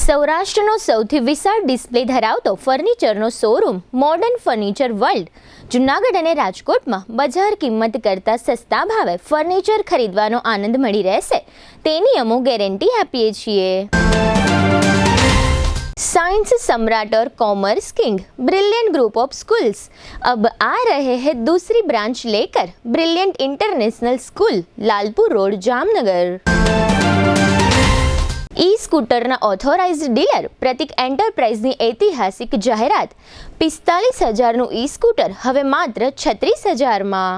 સૌરાષ્ટ્રનો સૌથી વિશાળ ડિસ્પ્લે ધરાવતો ફર્નિચરનો showroom modern furniture world Junagadh અને રાજકોટમાં બજાર કિંમત કરતાં સસ્તા ભાવે ફર્નિચર ખરીદવાનો આનંદ મળી રહેશે તેની અમો ગેરંટી આપીએ છીએ. साइंस सम्राट और commerce king brilliant group of schools अब आ रहे हैं दूसरी ब्रांच लेकर. Brilliant international school, Lalpur road, Jamnagar. E स्कूटરના ઓથોરાઇઝ્ડ ડીલર પ્રતિક એન્ટરપ્રાઇઝની ઐતિહાસિક જાહેરાત. 45,000નું ઈ સ્કૂટર હવે માત્ર 36,000માં.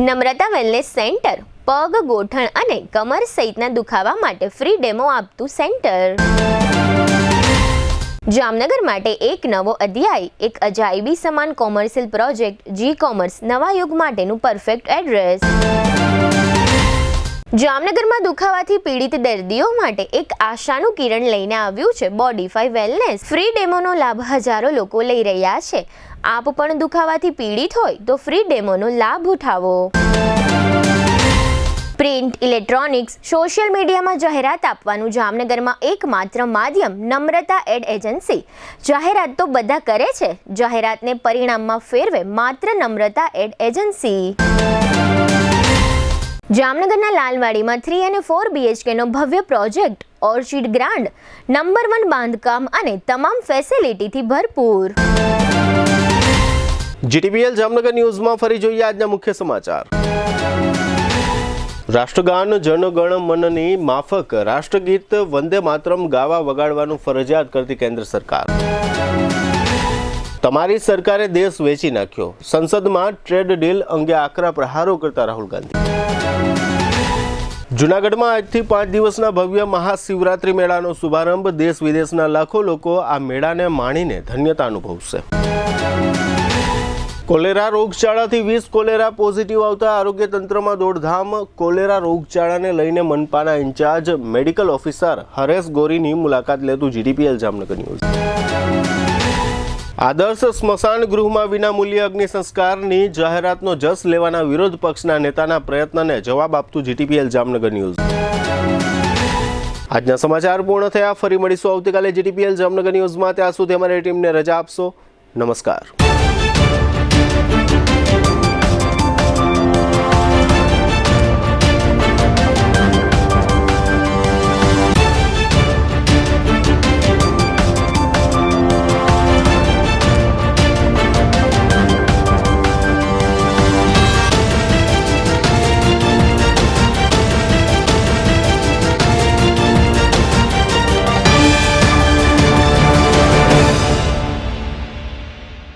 નમ્રતા વેલનેસ સેન્ટર, પગ, ગોઠણ અને કમર સહિતના દુખાવા માટે ફ્રી ડેમો આપતું સેન્ટર. જામનગર માટે એક નવો અધ્યાય, એક અજાયબી સમાન કોમર્શિયલ પ્રોજેક્ટ જી કોમર્સ, નવા યુગ માટેનું પરફેક્ટ એડ્રેસ. જામનગરમાં દુખાવાથી પીડિત દર્દીઓ માટે એક આશાનું કિરણ લઈને આવ્યું છે બોડીફાઈ વેલનેસ. ફ્રી ડેમોનો લાભ હજારો લોકો લઈ રહ્યા છે. આપ પણ દુખાવાથી પીડિત હોય તો ફ્રી ડેમોનો લાભ ઉઠાવો. પ્રિન્ટ, ઇલેક્ટ્રોનિક્સ, સોશિયલ મીડિયામાં જાહેરાત આપવાનું જામનગરમાં એકમાત્ર માધ્યમ નમ્રતા એડ એજન્સી. જાહેરાત તો બધા કરે છે, જાહેરાતને પરિણામમાં ફેરવે માત્ર નમ્રતા એડ એજન્સી. જામનગરના લાલવાડીમાં 3 અને 4 BHKનો ભવ્ય પ્રોજેક્ટ, ઓર્ચિડ ગ્રાન્ડ, નંબર 1 બાંધકામ અને તમામ ફેસિલિટીથી ભરપૂર. GTPL જામનગર ન્યૂઝમાં ફરી જોઈએ આજના મુખ્ય સમાચાર. રાષ્ટ્રગાન જનગણ મનની માફક રાષ્ટ્રગીત વંદે માતરમ ગાવા વગાડવાનું ફરજિયાત કરતી કેન્દ્ર સરકાર. તમારી સરકારે દેશ વેચી નાખ્યો. સંસદમાં ટ્રેડ ડીલ અંગે આકરા પ્રહારો કરતા રાહુલ ગાંધી. જૂનાગઢમાં આજથી 5 દિવસના ભવ્ય મહાશિવરાત્રી મેળાનો શુભારંભ. દેશ વિદેશના લાખો લોકો આ મેળાને માણીને ધન્યતા અનુભવશે. કોલેરા રોગચાળાથી 20 કોલેરા પોઝિટિવ આવતા આરોગ્ય તંત્રમાં દોડધામ. કોલેરા રોગચાળાને લઈને મનપાના ઇન્ચાર્જ મેડિકલ ઓફિસર હરેશ ગોરીની મુલાકાત લેતું GTPL જામનગર ન્યૂઝ. આદર્શ સ્મશાન ગૃહમાં વિનામૂલ્ય અગ્નિ સંસ્કારની જાહેરાતનો જસ લેવાના વિરોધ પક્ષના નેતાના પ્રયત્નને જવાબ આપતું GTPL જામનગર ન્યૂઝ. આજના સમાચાર પૂર્ણ થયા. ફરી મળીશું આવતીકાલે GTPL જામનગર ન્યૂઝમાં. ત્યાં સુધી અમારી ટીમને રજા આપશો. નમસ્કાર.